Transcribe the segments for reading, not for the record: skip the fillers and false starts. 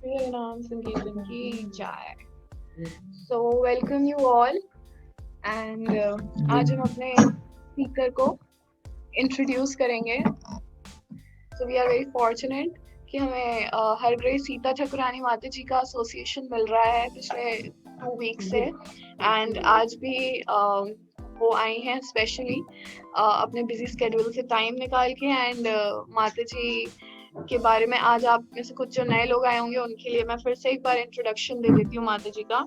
मेरा नाम संकीर्तन की जय। So welcome you all and आज हम अपने स्पीकर को इंट्रोड्यूस करेंगे। So we are very fortunate कि हमें हरग्रेस सीता ठकुरानी माता जी का एसोसिएशन मिल रहा है पिछले 2 वीक से एंड आज भी वो आई हैं स्पेशली अपने बिजी स्केड्यूल से टाइम निकाल के एंड माता जी के बारे में आज आप में से कुछ जो नए लोग आए होंगे उनके लिए मैं फिर से एक बार इंट्रोडक्शन दे देती हूँ माता जी का।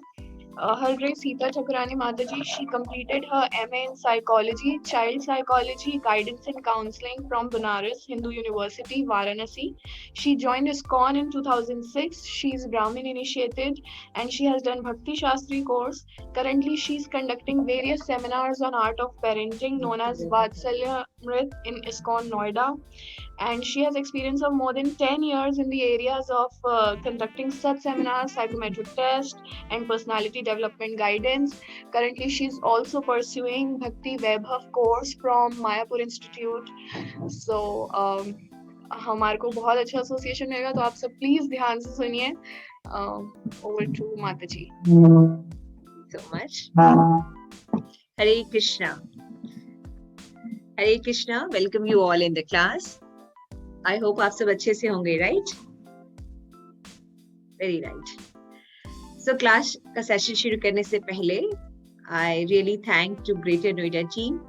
Hardray Sita Chakrani Mataji, she completed her MA in Psychology, Child Psychology, Guidance and Counseling from Banaras Hindu University, Varanasi. She joined ISKCON in 2006. She is Brahmin initiated and she has done Bhakti Shastri course. Currently, she is conducting various seminars on art of parenting known as Vatsalya Mrit in ISKCON Noida. And she has experience of more than 10 years in the areas of conducting such seminars, psychometric test, and personality development guidance. Currently, she's also pursuing Bhakti Vaibhav course from Mayapur Institute. So, हमारे को बहुत अच्छा association मिलेगा तो आप सब please ध्यान से सुनिए। ओवर टू माता जी। So much. Hare Krishna. Hare Krishna. Welcome you all in the class. I hope आप सब अच्छे से होंगे, right? Very right. So class का सेशन शुरू करने से पहले I really thank to Greater Noida team,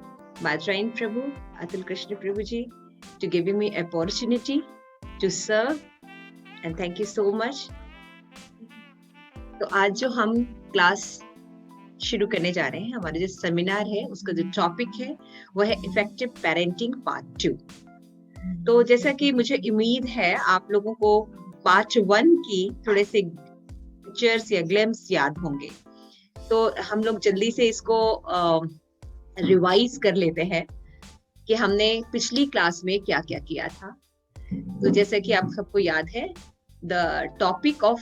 Bajrain Prabhu, Atul Krishna Prabhu ji, to giving me opportunity to serve and thank you so much. तो आज जो हम क्लास शुरू करने जा रहे हैं, हमारा जो सेमिनार है उसका जो टॉपिक है वो है इफेक्टिव पेरेंटिंग पार्ट 2। तो जैसा कि मुझे उम्मीद है आप लोगों को पार्ट 1 की थोड़े से पिक्चर्स या ग्लिम्स याद होंगे, तो हम लोग जल्दी से इसको रिवाइज कर लेते हैं कि हमने पिछली क्लास में क्या क्या किया था। तो जैसा कि आप सबको याद है, the topic of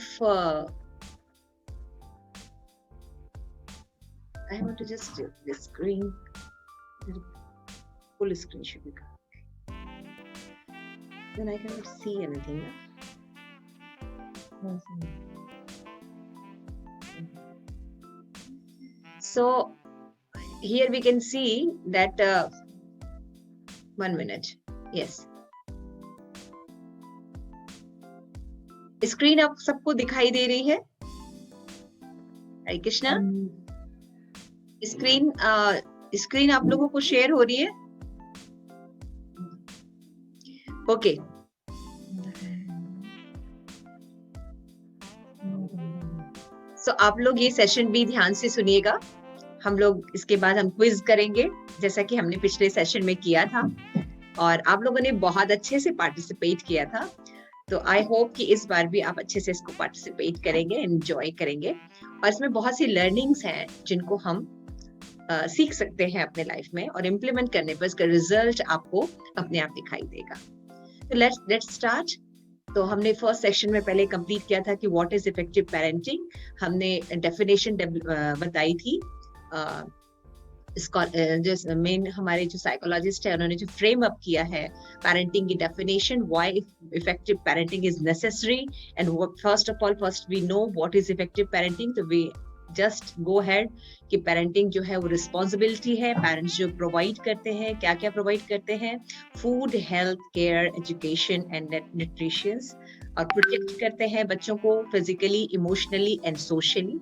I want to just the screen, full screen should be gone. Then I cannot see anything. So here we can see that 1 minute. Yes. Screen आप सबको दिखाई दे रही है? हरे कृष्णा। स्क्रीन आप लोगों को शेयर हो रही है? ओके। सो आप लोग ये सेशन भी ध्यान से सुनिएगा। हम लोग इसके बाद हम क्विज करेंगे जैसा कि हमने पिछले सेशन में किया था और आप लोगों ने बहुत अच्छे से पार्टिसिपेट किया था। तो आई होप कि इस बार भी आप अच्छे से इसको पार्टिसिपेट करेंगे, एंजॉय करेंगे और इसमें बहुत सी लर्निंग्स हैं जिनको हम सीख सकते हैं अपने लाइफ में और इम्प्लीमेंट करने पर इसका रिजल्ट आपको अपने आप दिखाई देगा। तो लेट्स स्टार्ट। तो हमने फर्स्ट सेक्शन में पहले कंप्लीट किया था कि व्हाट इज इफेक्टिव पेरेंटिंग। हमने डेफिनेशन बताई थी। जो मेन हमारे जो साइकोलॉजिस्ट है उन्होंने जो फ्रेम अप किया है पेरेंटिंग की definition, why effective parenting is necessary and first we know what is effective parenting. तो वी जस्ट गो हेड कि पेरेंटिंग जो है वो रिस्पॉन्सिबिलिटी है। पेरेंट्स जो प्रोवाइड करते हैं, क्या क्या प्रोवाइड करते हैं, food, health care, education and nutritions, और प्रोटेक्ट करते हैं बच्चों को फिजिकली, इमोशनली एंड सोशली,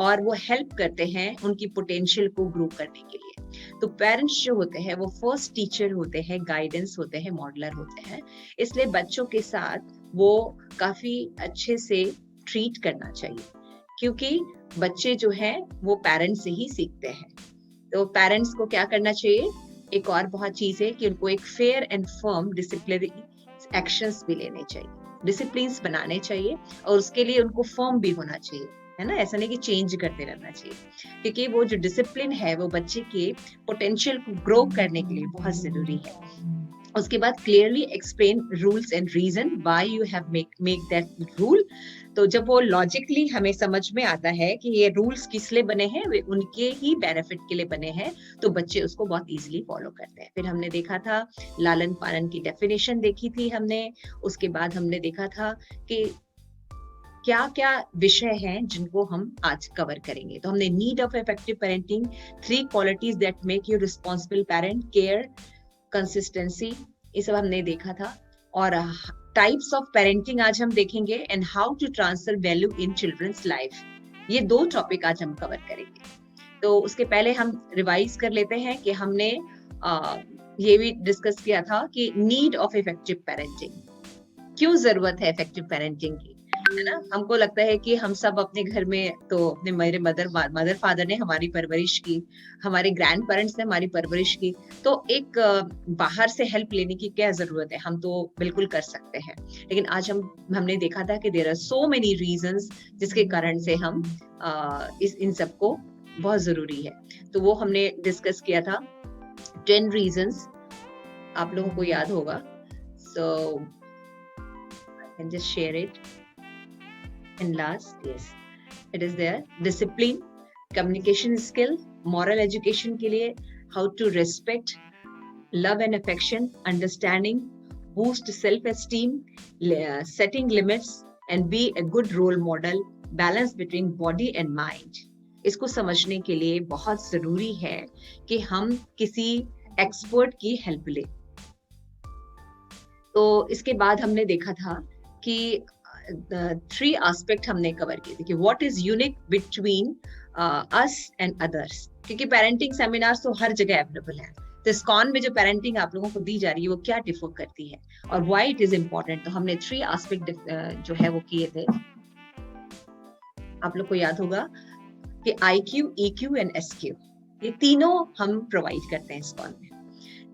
और वो हेल्प करते हैं उनकी पोटेंशियल को ग्रो करने के लिए। तो पेरेंट्स जो होते हैं वो फर्स्ट टीचर होते हैं, गाइडेंस होते हैं, मॉडलर होते हैं। इसलिए बच्चों के साथ वो काफी अच्छे से ट्रीट करना चाहिए क्योंकि बच्चे जो हैं वो पेरेंट्स से ही सीखते हैं। तो पेरेंट्स को क्या करना चाहिए, एक और बहुत चीज है कि उनको एक fair and firm disciplinary actions भी लेने चाहिए, डिसिप्लिन्स बनाने चाहिए और उसके लिए उनको फर्म भी होना चाहिए, है ना। ऐसा नहीं कि चेंज करते रहना चाहिए क्योंकि वो जो डिसिप्लिन है वो बच्चे के पोटेंशियल को ग्रो करने के लिए बहुत जरूरी है। उसके बाद clearly explain rules and reason why you have make that rule. तो जब वो लॉजिकली हमें समझ में आता है कि ये रूल्स किस लिए बने हैं, वे उनके ही बेनिफिट के लिए बने हैं, तो बच्चे उसको बहुत इजीली फॉलो करते हैं। फिर हमने देखा था लालन पालन की डेफिनेशन देखी थी हमने। उसके बाद हमने देखा था कि क्या क्या विषय हैं जिनको हम आज कवर करेंगे। तो हमने need of effective parenting, 3 qualities that make you responsible parent, care, consistency, ये सब हमने देखा था। और टाइप्स ऑफ पेरेंटिंग आज हम देखेंगे and how to transfer value in childrens life. ये 2 टॉपिक आज हम कवर करेंगे। तो उसके पहले हम रिवाइज कर लेते हैं कि हमने ये भी डिस्कस किया था कि नीड ऑफ इफेक्टिव पेरेंटिंग, क्यों जरूरत है इफेक्टिव पेरेंटिंग की, है ना। हमको लगता है कि हम सब अपने घर में, तो अपने मेरे मदर फादर ने हमारी परवरिश की, हमारे ग्रैंड पेरेंट्स ने हमारी परवरिश की, तो एक बाहर से हेल्प लेने की क्या जरूरत है, हम तो बिल्कुल कर सकते हैं। लेकिन आज हमने देखा था कि there are so many reasons जिसके कारण से हम इन सबको बहुत जरूरी है। तो वो हमने डिस्कस किया था 10 रीजंस, आप लोगों को याद होगा। So I can just share it. And last, yes, it is there. Discipline, communication skill, moral education के लिए how to respect, love and affection, understanding, boost self-esteem, setting limits and be a good role model, balance between body and mind. इसको समझने के लिए बहुत जरूरी है कि हम किसी एक्सपर्ट की हेल्प लें। तो इसके बाद हमने देखा था कि 3 एस्पेक्ट हमने कवर किए थे कि what is unique between us and others, क्योंकि पेरेंटिंग सेमिनार्स तो हर जगह अवेलेबल है। तो इस्कॉन में जो पेरेंटिंग आप लोगों को दी जा रही है वो क्या डिफर करती है और व्हाई इट इज इम्पोर्टेंट। तो हमने 3 एस्पेक्ट जो है वो किए थे। आप लोग को याद होगा कि IQ, EQ एंड SQ, ये तीनों हम प्रोवाइड करते हैं इस्कॉन में।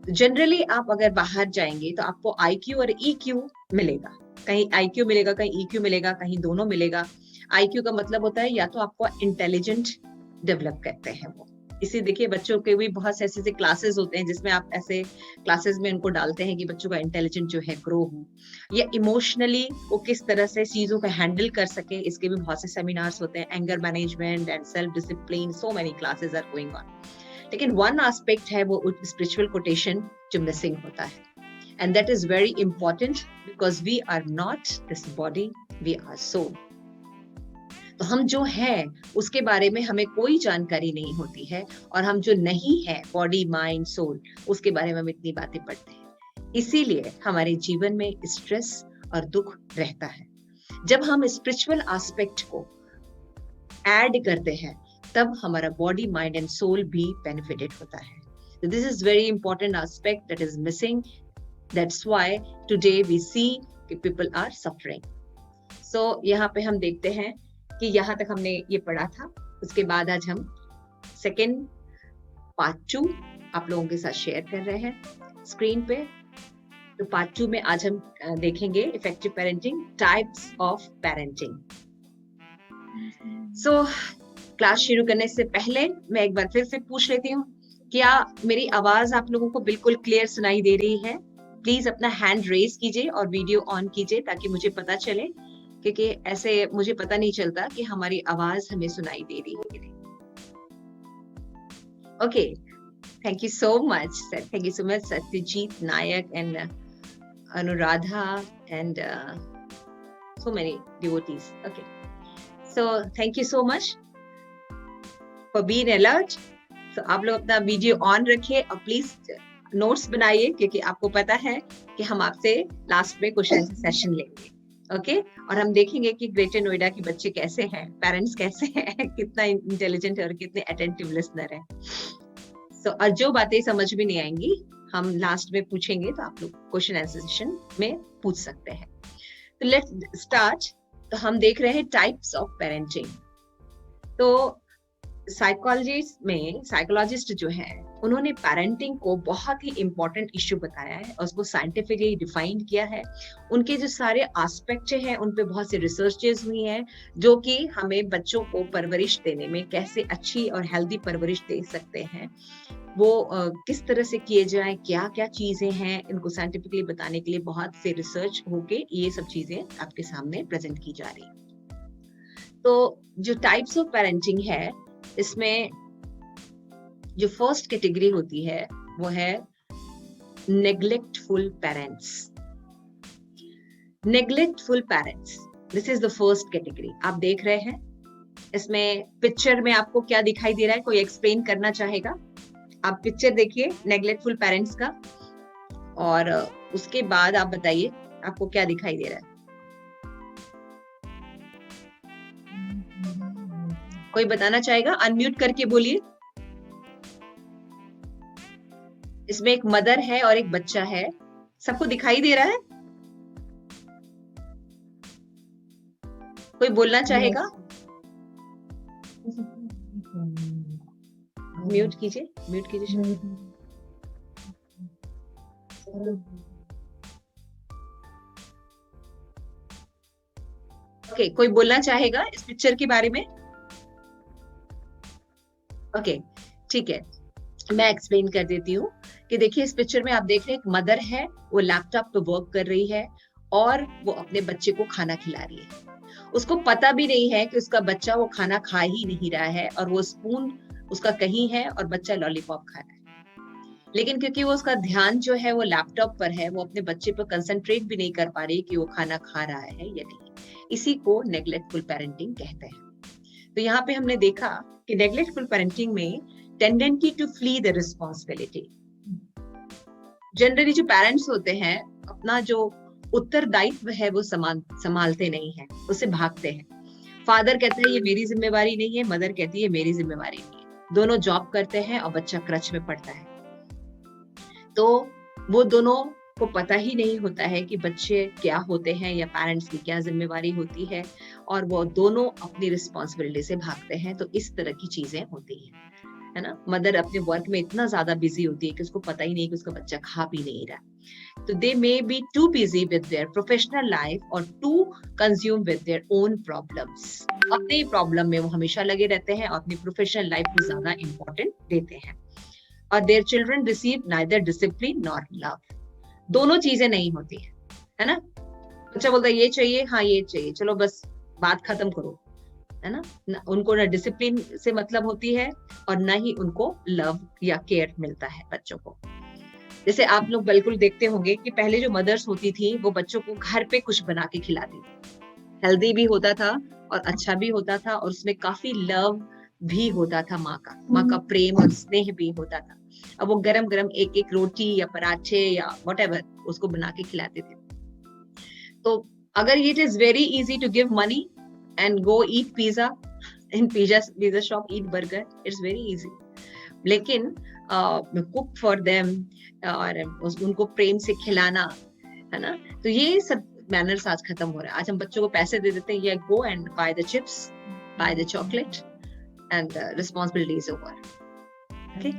तो जनरली आप अगर बाहर जाएंगे तो आपको IQ और EQ मिलेगा, कहीं IQ मिलेगा, कहीं EQ मिलेगा, कहीं दोनों मिलेगा। IQ का मतलब होता है या तो आपको इंटेलिजेंट डेवलप करते हैं वो। इसी देखिए बच्चों के भी बहुत से ऐसे क्लासेस होते हैं जिसमें आप ऐसे क्लासेस में उनको डालते हैं कि बच्चों का इंटेलिजेंट जो है ग्रो हो, या इमोशनली वो किस तरह से चीजों को हैंडल कर सके, इसके भी बहुत से सेमिनार्स होते हैं। Anger management and self discipline, so many classes are going on. लेकिन वन एस्पेक्ट है वो स्पिरिचुअल कोटेशन जो मिसिंग होता है, and that is very important because we are not this body, we are soul. तो हम जो है उसके बारे में हमें कोई जानकारी नहीं होती है, और हम जो नहीं है बॉडी माइंड सोल, उसके बारे में हम इतनी बातें पढ़ते हैं। इसीलिए हमारे जीवन में स्ट्रेस और दुख रहता है। जब हम स्पिरिचुअल एस्पेक्ट को ऐड करते हैं तब हमारा बॉडी माइंड एंड सोल भी बेनिफिटेड होता है। This is very important aspect that is missing. That's why today we see people are suffering. So यहाँ पे हम देखते हैं कि यहाँ तक हमने ये पढ़ा था। उसके बाद आज हम सेकेंड पार्ट 2 आप लोगों के साथ शेयर कर रहे हैं स्क्रीन पे। तो पार्ट 2 में आज हम देखेंगे effective parenting, types of parenting. So class शुरू करने से पहले मैं एक बार फिर से पूछ लेती हूँ, क्या मेरी आवाज आप लोगों को बिल्कुल क्लियर सुनाई दे रही है? प्लीज अपना हैंड रेज कीजिए और वीडियो ऑन कीजिए ताकि मुझे पता चले, क्योंकि ऐसे मुझे पता नहीं चलता कि हमारी आवाज हमें सुनाई दे रही है कि नहीं। Okay, thank you so much, thank you so much Satyajit Nayak and Anuradha and so many devotees. Okay, so thank you so much for being alert. So आप लोग अपना वीडियो ऑन रखिए और प्लीज नोट्स बनाइए, क्योंकि आपको पता है कि हम आपसे लास्ट में क्वेश्चन सेशन लेंगे। ओके, और हम देखेंगे कि ग्रेटर नोएडा के बच्चे कैसे हैं, पेरेंट्स कैसे हैं, कितना इंटेलिजेंट है और कितने अटेंटिव लिसनर है। सो और जो बातें समझ में नहीं आएंगी हम लास्ट में पूछेंगे, तो आप लोग क्वेश्चन आंसर सेशन में पूछ सकते हैं। तो लेट्स स्टार्ट। तो हम देख रहे हैं टाइप्स ऑफ पेरेंटिंग। तो साइकोलॉजिस्ट जो है उन्होंने पेरेंटिंग को बहुत ही इंपॉर्टेंट इश्यू बताया है और उसको साइंटिफिकली डिफाइन किया है। उनके जो सारे एस्पेक्ट हैं उन पे बहुत से रिसर्चेस हुई हैं जो कि हमें बच्चों को परवरिश देने में कैसे अच्छी और हेल्दी परवरिश दे सकते हैं, वो किस तरह से किए जाए, क्या क्या चीजें हैं, इनको साइंटिफिकली बताने के लिए बहुत से रिसर्च होके ये सब चीजें आपके सामने प्रेजेंट की जा रही। तो जो टाइप्स ऑफ पेरेंटिंग है, इसमें जो फर्स्ट कैटेगरी होती है वो है neglectful parents. Neglectful parents this is the first category. आप देख रहे हैं इसमें पिक्चर में आपको क्या दिखाई दे रहा है, कोई एक्सप्लेन करना चाहेगा? आप पिक्चर देखिए नेग्लेक्टफुल पेरेंट्स का, और उसके बाद आप बताइए आपको क्या दिखाई दे रहा है। कोई बताना चाहेगा? अनम्यूट करके बोलिए। इसमें एक मदर है और एक बच्चा है, सबको दिखाई दे रहा है? कोई बोलना चाहेगा? म्यूट कीजिए, म्यूट कीजिए। ओके, कोई बोलना चाहेगा इस पिक्चर के बारे में? ओके, ठीक है, मैं एक्सप्लेन कर देती हूँ कि देखिए इस पिक्चर में आप देख रहे हैं एक मदर है, वो लैपटॉप पे वर्क कर रही है और वो अपने बच्चे को खाना खिला रही है। उसको पता भी नहीं है कि उसका बच्चा वो खाना खा ही नहीं रहा है, और वो स्पून उसका कहीं है और बच्चा लॉलीपॉप खा रहा है। लेकिन क्योंकि वो उसका ध्यान जो है वो लैपटॉप पर है, वो अपने बच्चे पर कंसंट्रेट भी नहीं कर पा रही कि वो खाना खा रहा है या नहीं। इसी को नेग्लेक्टफुल पेरेंटिंग कहते हैं। तो यहाँ पे हमने देखा कि नेग्लेक्टफुल पेरेंटिंग में tendency to flee the responsibility. Generally जो पेरेंट्स होते हैं अपना जो उत्तरदायित्व है वो संभालते नहीं है, उससे भागते हैं। फादर कहते हैं ये मेरी जिम्मेवारी नहीं है, मदर कहती है मेरी जिम्मेवारी नहीं है। दोनों जॉब करते हैं और बच्चा क्रच में पड़ता है। तो वो दोनों को पता ही नहीं होता है कि बच्चे क्या होते हैं या पेरेंट्स की क्या जिम्मेवारी होती है, और वो दोनों अपनी रिस्पॉन्सिबिलिटी से भागते हैं। तो इस तरह की चीजें होती है ना। मदर अपने वर्क में इतना ज्यादा बिजी होती है कि उसको पता ही नहीं कि उसका बच्चा खा भी नहीं रहा। तो they may be too busy with their professional life और too consume with their own problems. अपने प्रॉब्लम में वो हमेशा लगे रहते हैं और अपनी प्रोफेशनल लाइफ को ज्यादा इंपॉर्टेंट देते हैं। और their children receive neither discipline nor love. दोनों चीजें नहीं होती है ना। बच्चा बोलता है ये चाहिए, हाँ ये चाहिए, चलो बस बात खत्म करो, है ना। उनको ना डिसिप्लिन से मतलब होती है और ना ही उनको लव या केयर मिलता है बच्चों को। जैसे आप लोग बिल्कुल देखते होंगे कि पहले जो मदर्स होती थी वो बच्चों को घर पे कुछ बना के खिलाती थी। हेल्दी भी होता था और अच्छा भी होता था, और उसमें काफी लव भी होता था, माँ का प्रेम और स्नेह भी होता था। अब वो गरम गरम एक एक रोटी या पराठे या व्हाटएवर उसको बना के खिलाते थे। तो अगर it is very easy to give money and go eat pizza in pizza shop, eat burger, it's very easy. लेकिन cook for them और उनको प्रेम से खिलाना, है ना। तो ये सब मैनर्स आज खत्म हो रहा है। आज हम बच्चों को पैसे दे देते हैं, yeah, go and buy the chips, buy the chocolate and responsibility is over. Okay?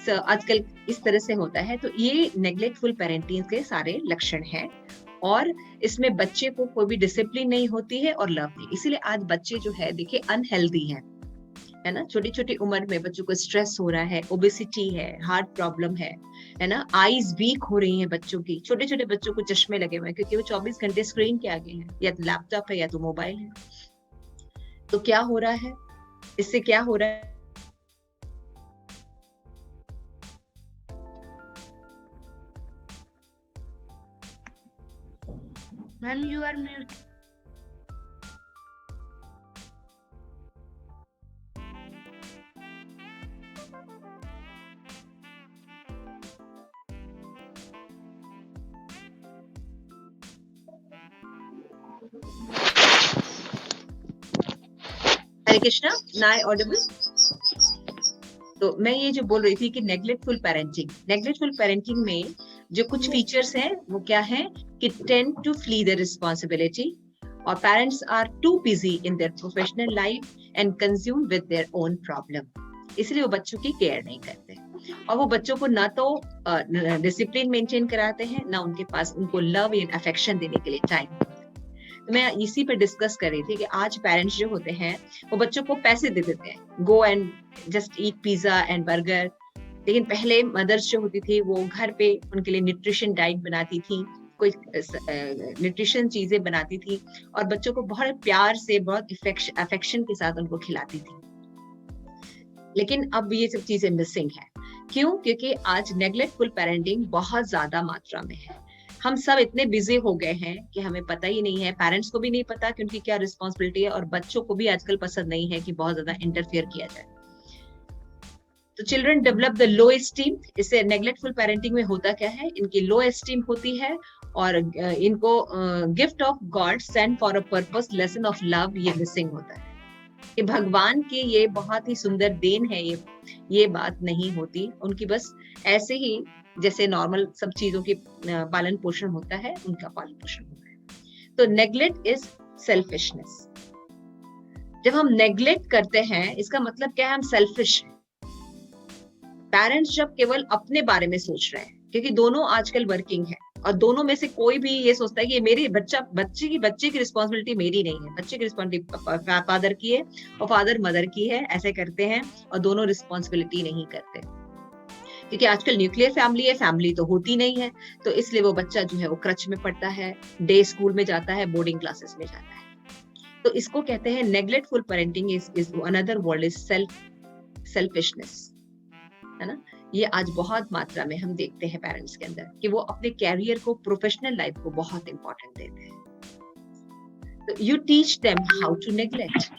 So आजकल इस तरह से होता है। तो ये नेग्लेक्टफुल पेरेंटिंग के सारे लक्षण हैं, और इसमें बच्चे को कोई भी डिसिप्लिन नहीं होती है और लव नहीं। इसीलिए आज बच्चे जो है देखिए अनहेल्दी है ना। छोटी छोटी उम्र में बच्चों को स्ट्रेस हो रहा है, ओबेसिटी है, हार्ट प्रॉब्लम है ना। आईज वीक हो रही हैं बच्चों की। छोटे छोटे बच्चों को चश्मे लगे हुए हैं क्योंकि वो 24 घंटे स्क्रीन के आगे हैं, या तो लैपटॉप है या तो मोबाइल है। तो क्या हो रहा है इससे, क्या हो रहा है? Ma'am, you are mute. Hare Krishna, now Audible? तो मैं ये जो बोल रही थी कि नेग्लेक्टफुल पेरेंटिंग में जो कुछ फीचर्स हैं वो क्या है कि tend to flee the responsibility, और parents are too busy in their professional life and consume with their own problem. इसलिए वो बच्चों की केयर नहीं करते, और वो बच्चों को ना तो डिसिप्लिन मेंटेन कराते हैं, ना उनके पास उनको लव एंड अफेक्शन देने के लिए टाइम। तो मैं इसी पे डिस्कस कर रही थी कि आज पेरेंट्स जो होते हैं वो बच्चों को पैसे दे देते हैं, go and just eat pizza and burger. लेकिन पहले मदर्स जो होती थी वो घर पे उनके लिए न्यूट्रिशन डाइट बनाती थी, कोई न्यूट्रिशन चीजें बनाती थी, और बच्चों को बहुत प्यार से, बहुत अफेक्शन के साथ उनको खिलाती थी। लेकिन अब ये सब चीजें मिसिंग है। क्यों? क्योंकि आज नेग्लेक्टफुल पेरेंटिंग बहुत ज्यादा मात्रा में है। हम सब इतने बिजी हो गए हैं कि हमें पता ही नहीं है, पेरेंट्स को भी नहीं पता कि उनकी क्या रिस्पॉन्सिबिलिटी है, और बच्चों को भी आजकल पसंद नहीं है कि बहुत ज्यादा इंटरफियर किया जाए। तो children develop the low esteem. इससे नेग्लेक्टफुल पेरेंटिंग में होता क्या है, इनकी लो एस्टीम होती है, और इनको gift of God send for a purpose, lesson of love, ये मिसिंग होता है कि भगवान की ये बहुत ही सुंदर देन है, ये बात नहीं होती उनकी। बस ऐसे ही जैसे नॉर्मल सब चीजों की पालन पोषण होता है, उनका पालन पोषण होता है। तो नेग्लेक्ट इज सेल्फिशनेस। जब हम नेग्लेक्ट करते हैं, इसका मतलब क्या है, हम सेल्फिश हैं। पेरेंट्स जब केवल अपने बारे में सोच रहे हैं, क्योंकि दोनों आजकल वर्किंग है, और दोनों में से कोई भी ये सोचता है कि ये मेरी बच्चे की रिस्पॉन्सिबिलिटी मेरी नहीं है, बच्चे की रिस्पॉन्सिबिलिटी फादर की है और फादर मदर की है, ऐसे करते हैं, और दोनों रिस्पॉन्सिबिलिटी नहीं करते। क्योंकि आजकल न्यूक्लियर फैमिली है, फैमिली तो होती नहीं है, तो इसलिए वो बच्चा जो है वो क्रच में पड़ता है, डे स्कूल में जाता है, बोर्डिंग क्लासेस में जाता है। तो इसको कहते हैं neglectful parenting is another word is selfishness, है ना। ये आज बहुत मात्रा में हम देखते हैं पेरेंट्स के अंदर कि वो अपने कैरियर को, प्रोफेशनल लाइफ को बहुत इंपॉर्टेंट देते हैं। तो you teach them how to neglect.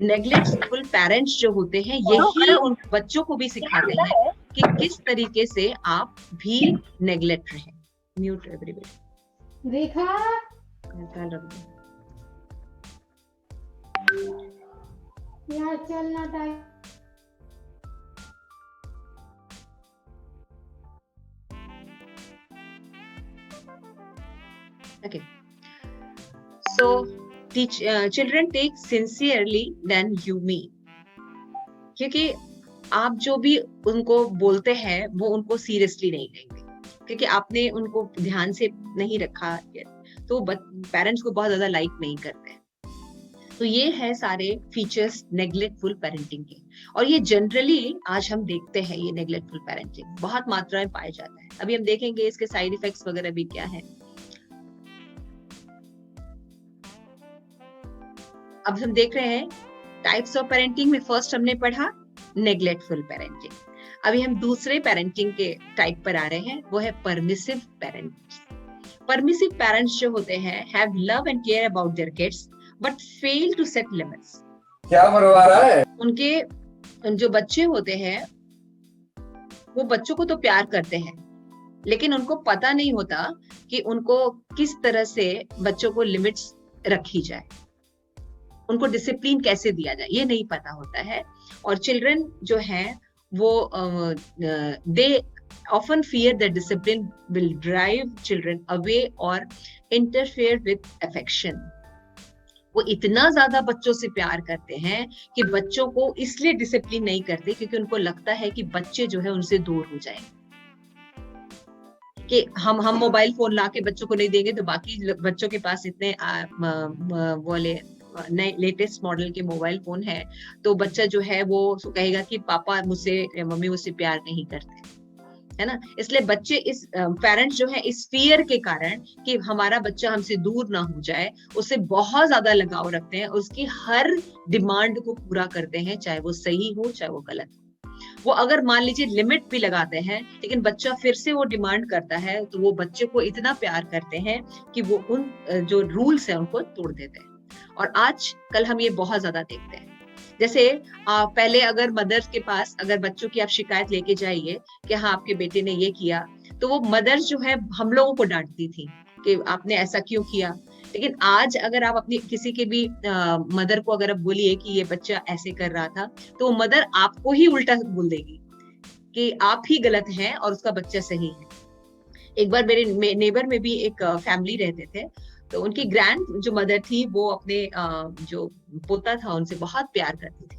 Neglectful parents जो होते हैं, यही उन बच्चों को भी सिखाते हैं कि किस तरीके से आप भी नेग्लेक्ट रहें। Mute everybody. रेखा यार चलना time. Okay. So, children take sincerely than you mean. क्योंकि आप जो भी उनको बोलते हैं वो उनको सीरियसली नहीं लेंगे, क्योंकि आपने उनको ध्यान से नहीं रखा, तो पेरेंट्स को बहुत ज्यादा लाइक नहीं करते हैं। तो ये है सारे फीचर्स नेग्लेक्टफुल पेरेंटिंग के, और ये जनरली आज हम देखते हैं, ये नेग्लेक्टफुल पेरेंटिंग बहुत मात्रा में पाया जाता है। अभी हम देखेंगे इसके साइड इफेक्ट्स वगैरह भी क्या है। अब हम देख रहे हैं टाइप्स ऑफ पेरेंटिंग में फर्स्ट हमने पढ़ा नेग्लेक्टफुल पेरेंटिंग। अभी हम दूसरे पेरेंटिंग के टाइप पर आ रहे हैं, वो है परमिसिव पेरेंट्स। परमिसिव पेरेंट्स जो होते हैं have love and care about their kids but fail to set limits. क्या मरवा रहा है? उनके जो बच्चे होते हैं वो बच्चों को तो प्यार करते हैं, लेकिन उनको पता नहीं होता कि उनको किस तरह से बच्चों को लिमिट्स रखी जाए, उनको डिसिप्लिन कैसे दिया जाए, ये नहीं पता होता है। और चिल्ड्रन जो हैं वो दे often fear that discipline will drive children away or interfere with affection. वो इतना ज्यादा बच्चों से प्यार करते हैं कि बच्चों को इसलिए डिसिप्लिन नहीं करते क्योंकि उनको लगता है कि बच्चे जो है उनसे दूर हो जाएं, कि हम मोबाइल फोन ला के बच्चों को नहीं देंगे तो बाकी बच्चों के पास इतने बोले नए लेटेस्ट मॉडल के मोबाइल फोन है, तो बच्चा जो है वो कहेगा कि पापा मुझसे, मम्मी मुझसे प्यार नहीं करते, है ना। इसलिए बच्चे इस पेरेंट्स जो है इस फियर के कारण कि हमारा बच्चा हमसे दूर ना हो जाए, उससे बहुत ज्यादा लगाव रखते हैं, उसकी हर डिमांड को पूरा करते हैं, चाहे वो सही हो चाहे वो गलत हो। वो अगर मान लीजिए लिमिट भी लगाते हैं, लेकिन बच्चा फिर से वो डिमांड करता है, तो वो बच्चे को इतना प्यार करते हैं कि वो उन जो रूल्स है उनको तोड़ देते हैं। और आज कल हम ये बहुत ज्यादा देखते हैं। जैसे पहले अगर मदर के पास अगर बच्चों की आप शिकायत लेके जाइए कि हाँ आपके बेटे ने ये किया, तो वो मदर जो है हम लोगों को डांटती थी कि आपने ऐसा क्यों किया। लेकिन आज अगर आप अपनी किसी के भी मदर को अगर आप बोलिए कि ये बच्चा ऐसे कर रहा था, तो मदर आपको ही उल्टा बोल देगी कि आप ही गलत हैं और उसका बच्चा सही है। एक बार मेरे नेबर में भी एक फैमिली रहते थे, तो उनकी ग्रैंड जो मदर थी वो अपने जो पोता था उनसे बहुत प्यार करती थी।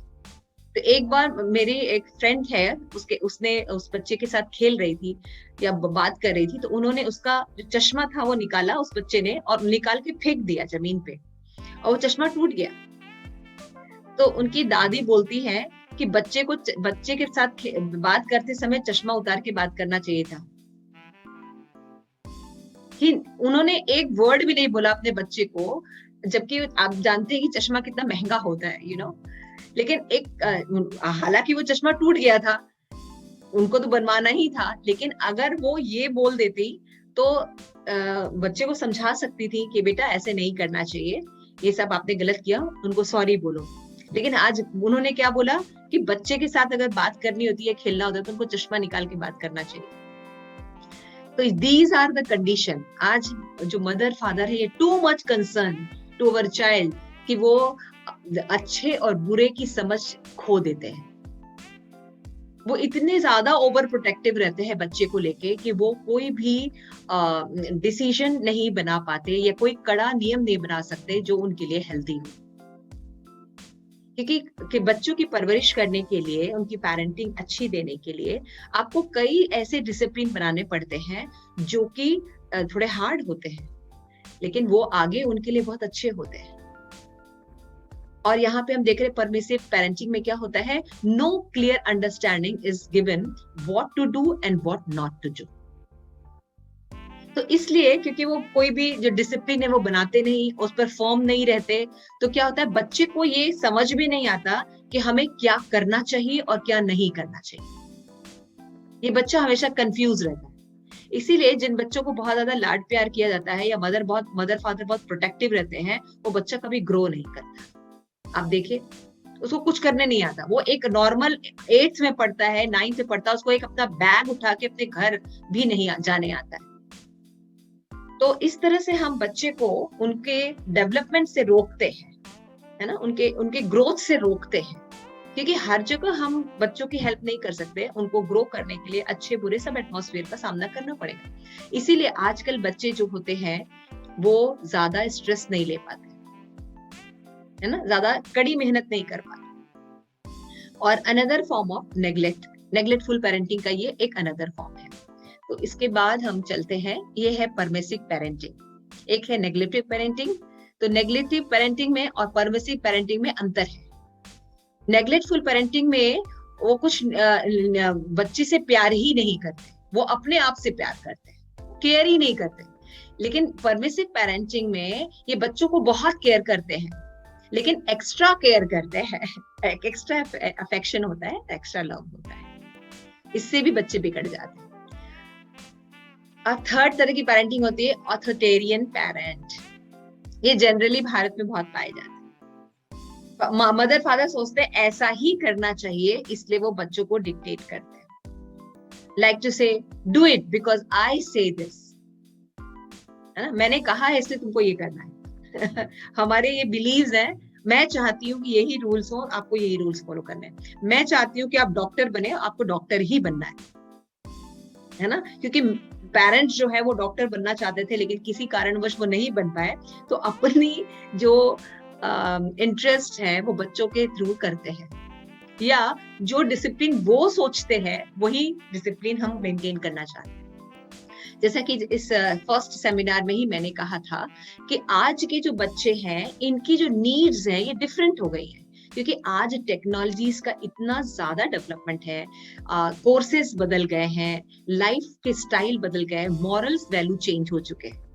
तो एक बार मेरी एक फ्रेंड है, उसने उस बच्चे के साथ खेल रही थी या बात कर रही थी, तो उन्होंने उसका जो चश्मा था वो निकाला उस बच्चे ने और निकाल के फेंक दिया जमीन पे, और वो चश्मा टूट गया। तो उनकी दादी बोलती है कि बच्चे के साथ बात करते समय चश्मा उतार के बात करना चाहिए था। कि उन्होंने एक वर्ड भी नहीं बोला अपने बच्चे को, जबकि आप जानते हैं कि चश्मा कितना महंगा होता है, लेकिन हालांकि वो चश्मा टूट गया था, उनको तो बनवाना ही था, लेकिन अगर वो ये बोल देती तो बच्चे को समझा सकती थी कि बेटा ऐसे नहीं करना चाहिए, ये सब आपने गलत किया, उनको सॉरी बोलो। लेकिन आज उन्होंने क्या बोला कि बच्चे के साथ अगर बात करनी होती है, खेलना होता है, तो उनको चश्मा निकाल के बात करना चाहिए। तो दीज आर द कंडीशन। आज जो मदर फादर है, ये too much concern to our child कि वो अच्छे और बुरे की समझ खो देते हैं। वो इतने ज्यादा ओवर प्रोटेक्टिव रहते हैं बच्चे को लेके कि वो कोई भी डिसीजन नहीं बना पाते या कोई कड़ा नियम नहीं बना सकते जो उनके लिए हेल्दी हो। क्योंकि बच्चों की परवरिश करने के लिए, उनकी पेरेंटिंग अच्छी देने के लिए आपको कई ऐसे डिसिप्लिन बनाने पड़ते हैं जो कि थोड़े हार्ड होते हैं, लेकिन वो आगे उनके लिए बहुत अच्छे होते हैं। और यहाँ पे हम देख रहे हैं परमिसिव पेरेंटिंग में क्या होता है, no clear understanding is given what to do and what not to do. तो इसलिए क्योंकि वो कोई भी जो डिसिप्लिन है वो बनाते नहीं, उस पर फॉर्म नहीं रहते, तो क्या होता है, बच्चे को ये समझ भी नहीं आता कि हमें क्या करना चाहिए और क्या नहीं करना चाहिए। ये बच्चा हमेशा कंफ्यूज रहता है। इसीलिए जिन बच्चों को बहुत ज्यादा लाड प्यार किया जाता है या मदर फादर बहुत प्रोटेक्टिव रहते हैं, वो बच्चा कभी ग्रो नहीं करता। आप देखिए, उसको कुछ करने नहीं आता। वो एक नॉर्मल 8th में पढ़ता है, 9th में पढ़ता है, उसको एक अपना बैग उठा के अपने घर भी नहीं जाने आता है। तो इस तरह से हम बच्चे को उनके डेवलपमेंट से रोकते हैं, है ना, उनके ग्रोथ से रोकते हैं। क्योंकि हर जगह हम बच्चों की हेल्प नहीं कर सकते, उनको ग्रो करने के लिए अच्छे बुरे सब एटमॉस्फेयर का सामना करना पड़ेगा। इसीलिए आजकल बच्चे जो होते हैं वो ज्यादा स्ट्रेस नहीं ले पाते, है ना, ज्यादा कड़ी मेहनत नहीं कर पाते। और अनदर फॉर्म ऑफ नेग्लेक्टफुल पेरेंटिंग का ये एक अनदर फॉर्म है। तो इसके बाद हम चलते हैं, ये है परमिसिव पेरेंटिंग, एक है नेग्लेक्टिव पेरेंटिंग। तो नेग्लेक्टिव पेरेंटिंग में और परमिसिव पेरेंटिंग में अंतर है। नेग्लेक्टफुल पेरेंटिंग में वो कुछ बच्चे से प्यार ही नहीं करते, वो अपने आप से प्यार करते हैं, केयर ही नहीं करते। लेकिन परमिसिव पेरेंटिंग में ये बच्चों को बहुत केयर करते हैं, लेकिन एक्स्ट्रा केयर करते हैं, एक्स्ट्रा अफेक्शन होता है, एक्स्ट्रा लव होता है। इससे भी बच्चे बिगड़ जाते हैं। थर्ड तरह की पेरेंटिंग होती है ऑथोरिटेरियन पेरेंट। ये जनरली भारत में बहुत पाए जाते हैं। मदर फादर सोचते हैं ऐसा ही करना चाहिए, इसलिए वो बच्चों को डिक्टेट करते हैं। लाइक टू से डू इट बिकॉज आई से दिस, है ना, मैंने कहा है इसलिए तुमको ये करना है। हमारे ये बिलीव्स हैं, मैं चाहती हूँ कि यही रूल्स हो, आपको यही रूल्स फॉलो करने हैं। मैं चाहती हूँ कि आप डॉक्टर बने, आपको डॉक्टर ही बनना है ना। क्योंकि पेरेंट्स जो है वो डॉक्टर बनना चाहते थे, लेकिन किसी कारणवश वो नहीं बन पाए, तो अपनी जो इंटरेस्ट है वो बच्चों के थ्रू करते हैं, या जो डिसिप्लिन वो सोचते हैं वही डिसिप्लिन हम मेंटेन करना चाहते हैं। जैसा कि इस फर्स्ट सेमिनार में ही मैंने कहा था कि आज के जो बच्चे हैं, इनकी जो नीड्स हैं ये डिफरेंट हो गई हैं, क्योंकि आज टेक्नोलॉजीज का इतना ज्यादा डेवलपमेंट है, कोर्सेज बदल गए हैं, लाइफ के स्टाइल बदल गए, मॉरल्स वैल्यू चेंज हो चुके हैं।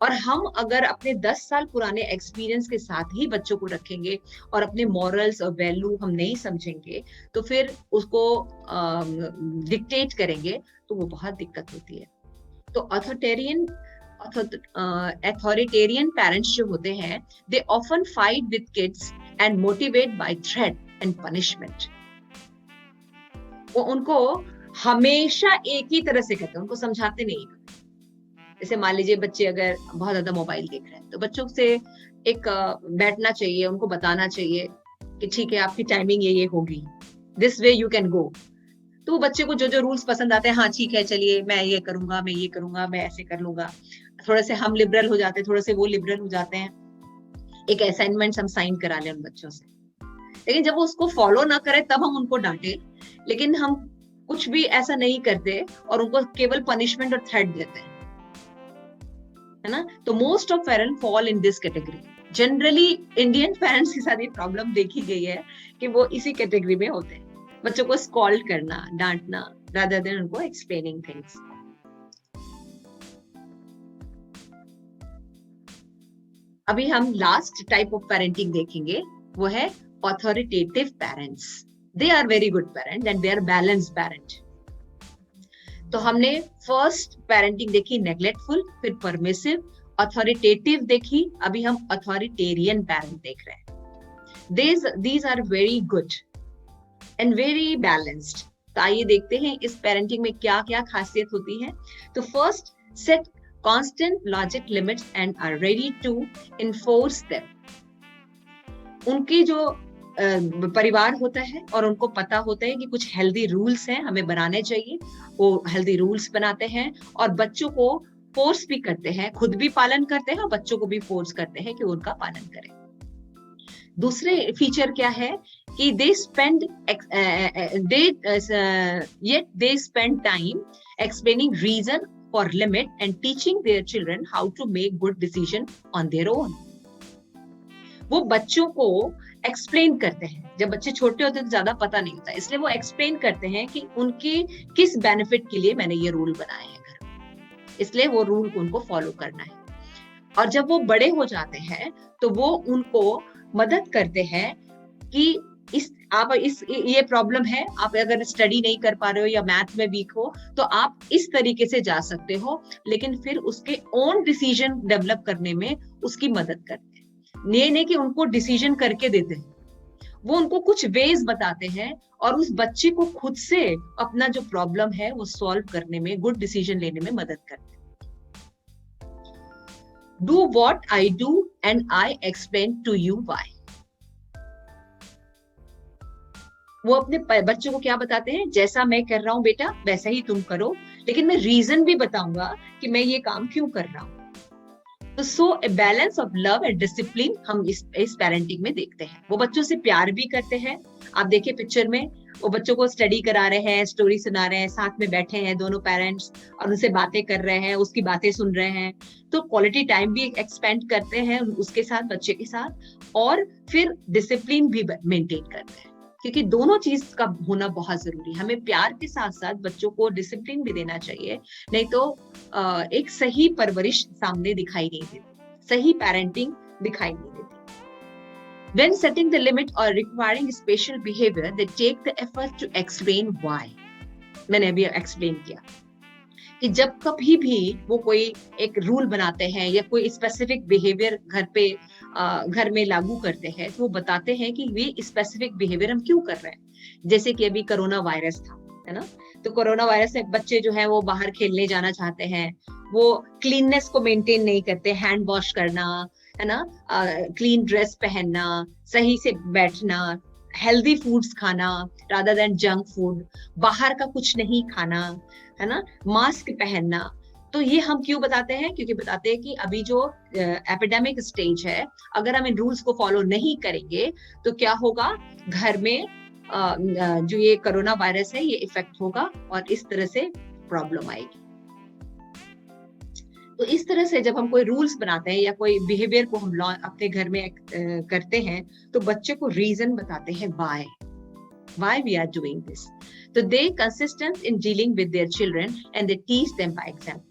और हम अगर अपने 10 साल पुराने एक्सपीरियंस के साथ ही बच्चों को रखेंगे और अपने मॉरल्स और वैल्यू हम नहीं समझेंगे, तो फिर उसको डिक्टेट करेंगे, तो वो बहुत दिक्कत होती है। तो अथॉरिटेरियन पेरेंट्स जो होते हैं, they often fight with kids and motivate by threat and punishment. वो उनको हमेशा एक ही तरह से कहते हैं, उनको समझाते नहीं। जैसे मान लीजिए बच्चे अगर बहुत ज्यादा मोबाइल देख रहे हैं, तो बच्चों से एक बैठना चाहिए, उनको बताना चाहिए कि ठीक है आपकी टाइमिंग ये होगी, this way you can go. तो बच्चे को जो जो रूल्स पसंद आते हैं, हाँ ठीक है चलिए मैं ये करूंगा, मैं ये करूंगा, मैं ऐसे कर लूंगा। थोड़े से हम लिबरल हो जाते हैं, थोड़े से वो लिबरल हो जाते हैं। एक असाइनमेंट हम साइन करा लें उन बच्चों से, लेकिन जब वो उसको फॉलो ना करे तब हम उनको डांटे। लेकिन हम कुछ भी ऐसा नहीं करते और उनको केवल पनिशमेंट और थ्रेट देते हैं, है ना। तो most of parents fall in this category. Generally Indian parents के साथ ये प्रॉब्लम देखी गई है कि वो इसी कैटेगरी में होते हैं, बच्चों को स्कॉल्ड करना, डांटना, rather than उनको explaining things। अभी हम लास्ट टाइप ऑफ पेरेंटिंग देखेंगे, वो है authoritative parents. They are very good parent and they are balanced parent. तो हमने फर्स्ट पेरेंटिंग देखी नेग्लेक्टफुल, फिर परमिसिव, अथॉरिटेटिव देखी, अभी हम अथॉरिटेरियन पेरेंट देख रहे हैं। These are very good and very balanced। तो आइए देखते हैं इस पेरेंटिंग में क्या क्या खासियत होती है। तो first, set constant logic limits and are ready to enforce them। उनकी जो परिवार होता है और उनको पता होता है कि कुछ हेल्दी रूल्स हैं, हमें बनाने चाहिए, वो हेल्दी रूल्स बनाते हैं और बच्चों को फोर्स भी करते हैं, खुद भी पालन करते हैं और बच्चों को भी फोर्स करते हैं कि वो उनका पालन करें। दूसरे फीचर क्या है कि they spend time explaining reason for limit and teaching their children how to make good decision on their own। वो बच्चों को एक्सप्लेन करते हैं, जब बच्चे छोटे होते हैं तो ज्यादा पता नहीं होता, इसलिए वो एक्सप्लेन करते हैं कि उनके किस बेनिफिट के लिए मैंने ये रूल बनाए हैं घर में, इसलिए वो रूल को उनको फॉलो करना है। और जब वो बड़े हो जाते हैं तो वो उनको मदद करते हैं कि ये प्रॉब्लम है, आप अगर स्टडी नहीं कर पा रहे हो या मैथ में वीक हो तो आप इस तरीके से जा सकते हो, लेकिन फिर उसके ओन डिसीजन डेवलप करने में उसकी मदद करते हैं। ये नहीं कि उनको डिसीजन करके देते हैं, वो उनको कुछ वेज बताते हैं और उस बच्चे को खुद से अपना जो प्रॉब्लम है वो सॉल्व करने में, गुड डिसीजन लेने में मदद करते हैं। Do what I do and I explain to you why। वो अपने बच्चों को क्या बताते हैं, जैसा मैं कर रहा हूं बेटा वैसा ही तुम करो, लेकिन मैं रीजन भी बताऊंगा कि मैं ये काम क्यों कर रहा हूं। तो so a balance of love and discipline हम इस पेरेंटिंग में देखते हैं। वो बच्चों से प्यार भी करते हैं, आप देखिए पिक्चर में वो बच्चों को स्टडी करा रहे हैं, स्टोरी सुना रहे हैं, साथ में बैठे हैं दोनों पेरेंट्स और उनसे बातें कर रहे हैं, उसकी बातें सुन रहे हैं। तो क्वालिटी टाइम भी एक्सपेंड करते हैं उसके साथ, बच्चे के साथ, और फिर डिसिप्लिन भी मेंटेन करते हैं, क्योंकि दोनों चीज का होना बहुत जरूरी है। हमें प्यार के साथ साथ बच्चों को डिसिप्लिन भी देना चाहिए, नहीं तो एक सही परवरिश सामने दिखाई नहीं देती, सही पेरेंटिंग दिखाई नहीं देती। When setting the limit or requiring special behavior, they take the effort to explain why। मैंने अभी एक्सप्लेन किया कि जब कभी भी वो कोई एक रूल बनाते हैं या कोई स्पेसिफिक बिहेवियर घर में लागू करते हैं, तो वो बताते हैं कि ये स्पेसिफिक बिहेवियर हम क्यों कर रहे हैं। जैसे कि अभी कोरोना वायरस था, है ना, तो कोरोना वायरस में बच्चे जो है वो बाहर खेलने जाना चाहते हैं, वो क्लीननेस को मेंटेन नहीं करते, हैंड वॉश करना, है ना, क्लीन ड्रेस पहनना, सही से बैठना, हेल्दी फूड्स खाना रादर देन जंक फूड, बाहर का कुछ नहीं खाना, है ना, मास्क पहनना। तो ये हम क्यों बताते हैं, क्योंकि बताते हैं कि अभी जो एपिडेमिक स्टेज है, अगर हम इन रूल्स को फॉलो नहीं करेंगे तो क्या होगा, घर में जो ये कोरोना वायरस है ये इफेक्ट होगा और इस तरह से प्रॉब्लम आएगी। तो इस तरह से जब हम कोई रूल्स बनाते हैं या कोई बिहेवियर को हम अपने घर में करते हैं तो बच्चे को रीजन बताते हैं why we are doing this। तो they consistent in dealing with their children and they teach them by example।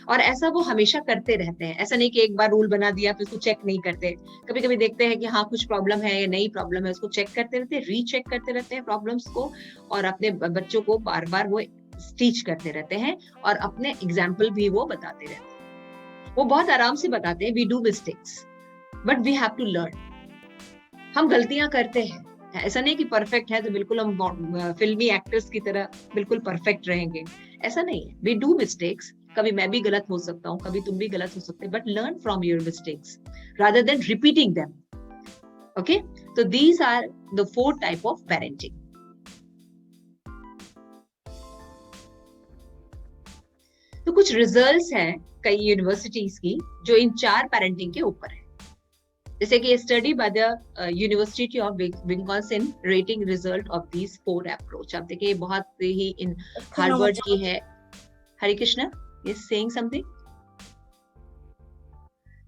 और ऐसा वो हमेशा करते रहते हैं, ऐसा नहीं कि एक बार रूल बना दिया फिर उसको चेक नहीं करते। कभी कभी देखते हैं कि हाँ कुछ प्रॉब्लम है या नई प्रॉब्लम है, उसको चेक करते रहते हैं, रीचेक करते रहते हैं प्रॉब्लम्स को, और अपने बच्चों को बार बार वो टीच करते रहते हैं और अपने एग्जाम्पल भी वो बताते रहते हैं। वो बहुत आराम से बताते हैं, we do mistakes but we have to learn. हम गलतियां करते हैं, ऐसा नहीं कि परफेक्ट है तो बिल्कुल हम फिल्मी एक्टर्स की तरह बिल्कुल परफेक्ट रहेंगे, ऐसा नहीं है। वी डू मिस्टेक्स, कभी मैं भी गलत हो सकता हूँ, कभी तुम भी गलत हो सकते हैं, but learn from your mistakes rather than repeating them. Okay, तो these are the 4 type of parenting. तो कुछ रिजल्ट्स हैं कई यूनिवर्सिटीज की जो इन 4 पेरेंटिंग के ऊपर है। जैसे कि study by the university of Wisconsin rating result of these 4 approach. आप देखिए बहुत ही इन हार्वर्ड की है। हरे Krishna is saying something।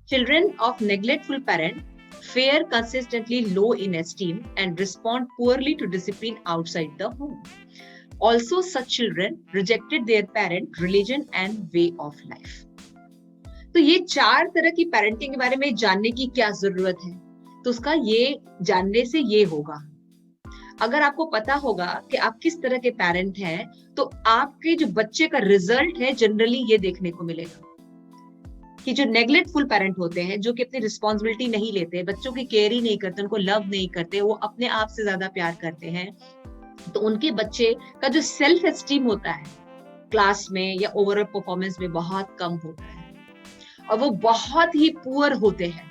Children of neglectful parent fare consistently low in esteem and respond poorly to discipline outside the home। Also, such children rejected their parent, religion and way of life। तो ये 4 तरह की parenting के बारे में जानने की क्या जरूरत है, तो उसका ये जानने से ये होगा, अगर आपको पता होगा कि आप किस तरह के पेरेंट हैं, तो आपके जो बच्चे का रिजल्ट है जनरली ये देखने को मिलेगा कि जो नेग्लेक्टफुल पेरेंट होते हैं, जो कि अपनी रिस्पॉन्सिबिलिटी नहीं लेते, बच्चों की केयर ही नहीं करते, उनको लव नहीं करते, वो अपने आप से ज्यादा प्यार करते हैं, तो उनके बच्चे का जो सेल्फ एस्टीम होता है क्लास में या ओवरऑल परफॉर्मेंस में बहुत कम होता है, और वो बहुत ही पुअर होते हैं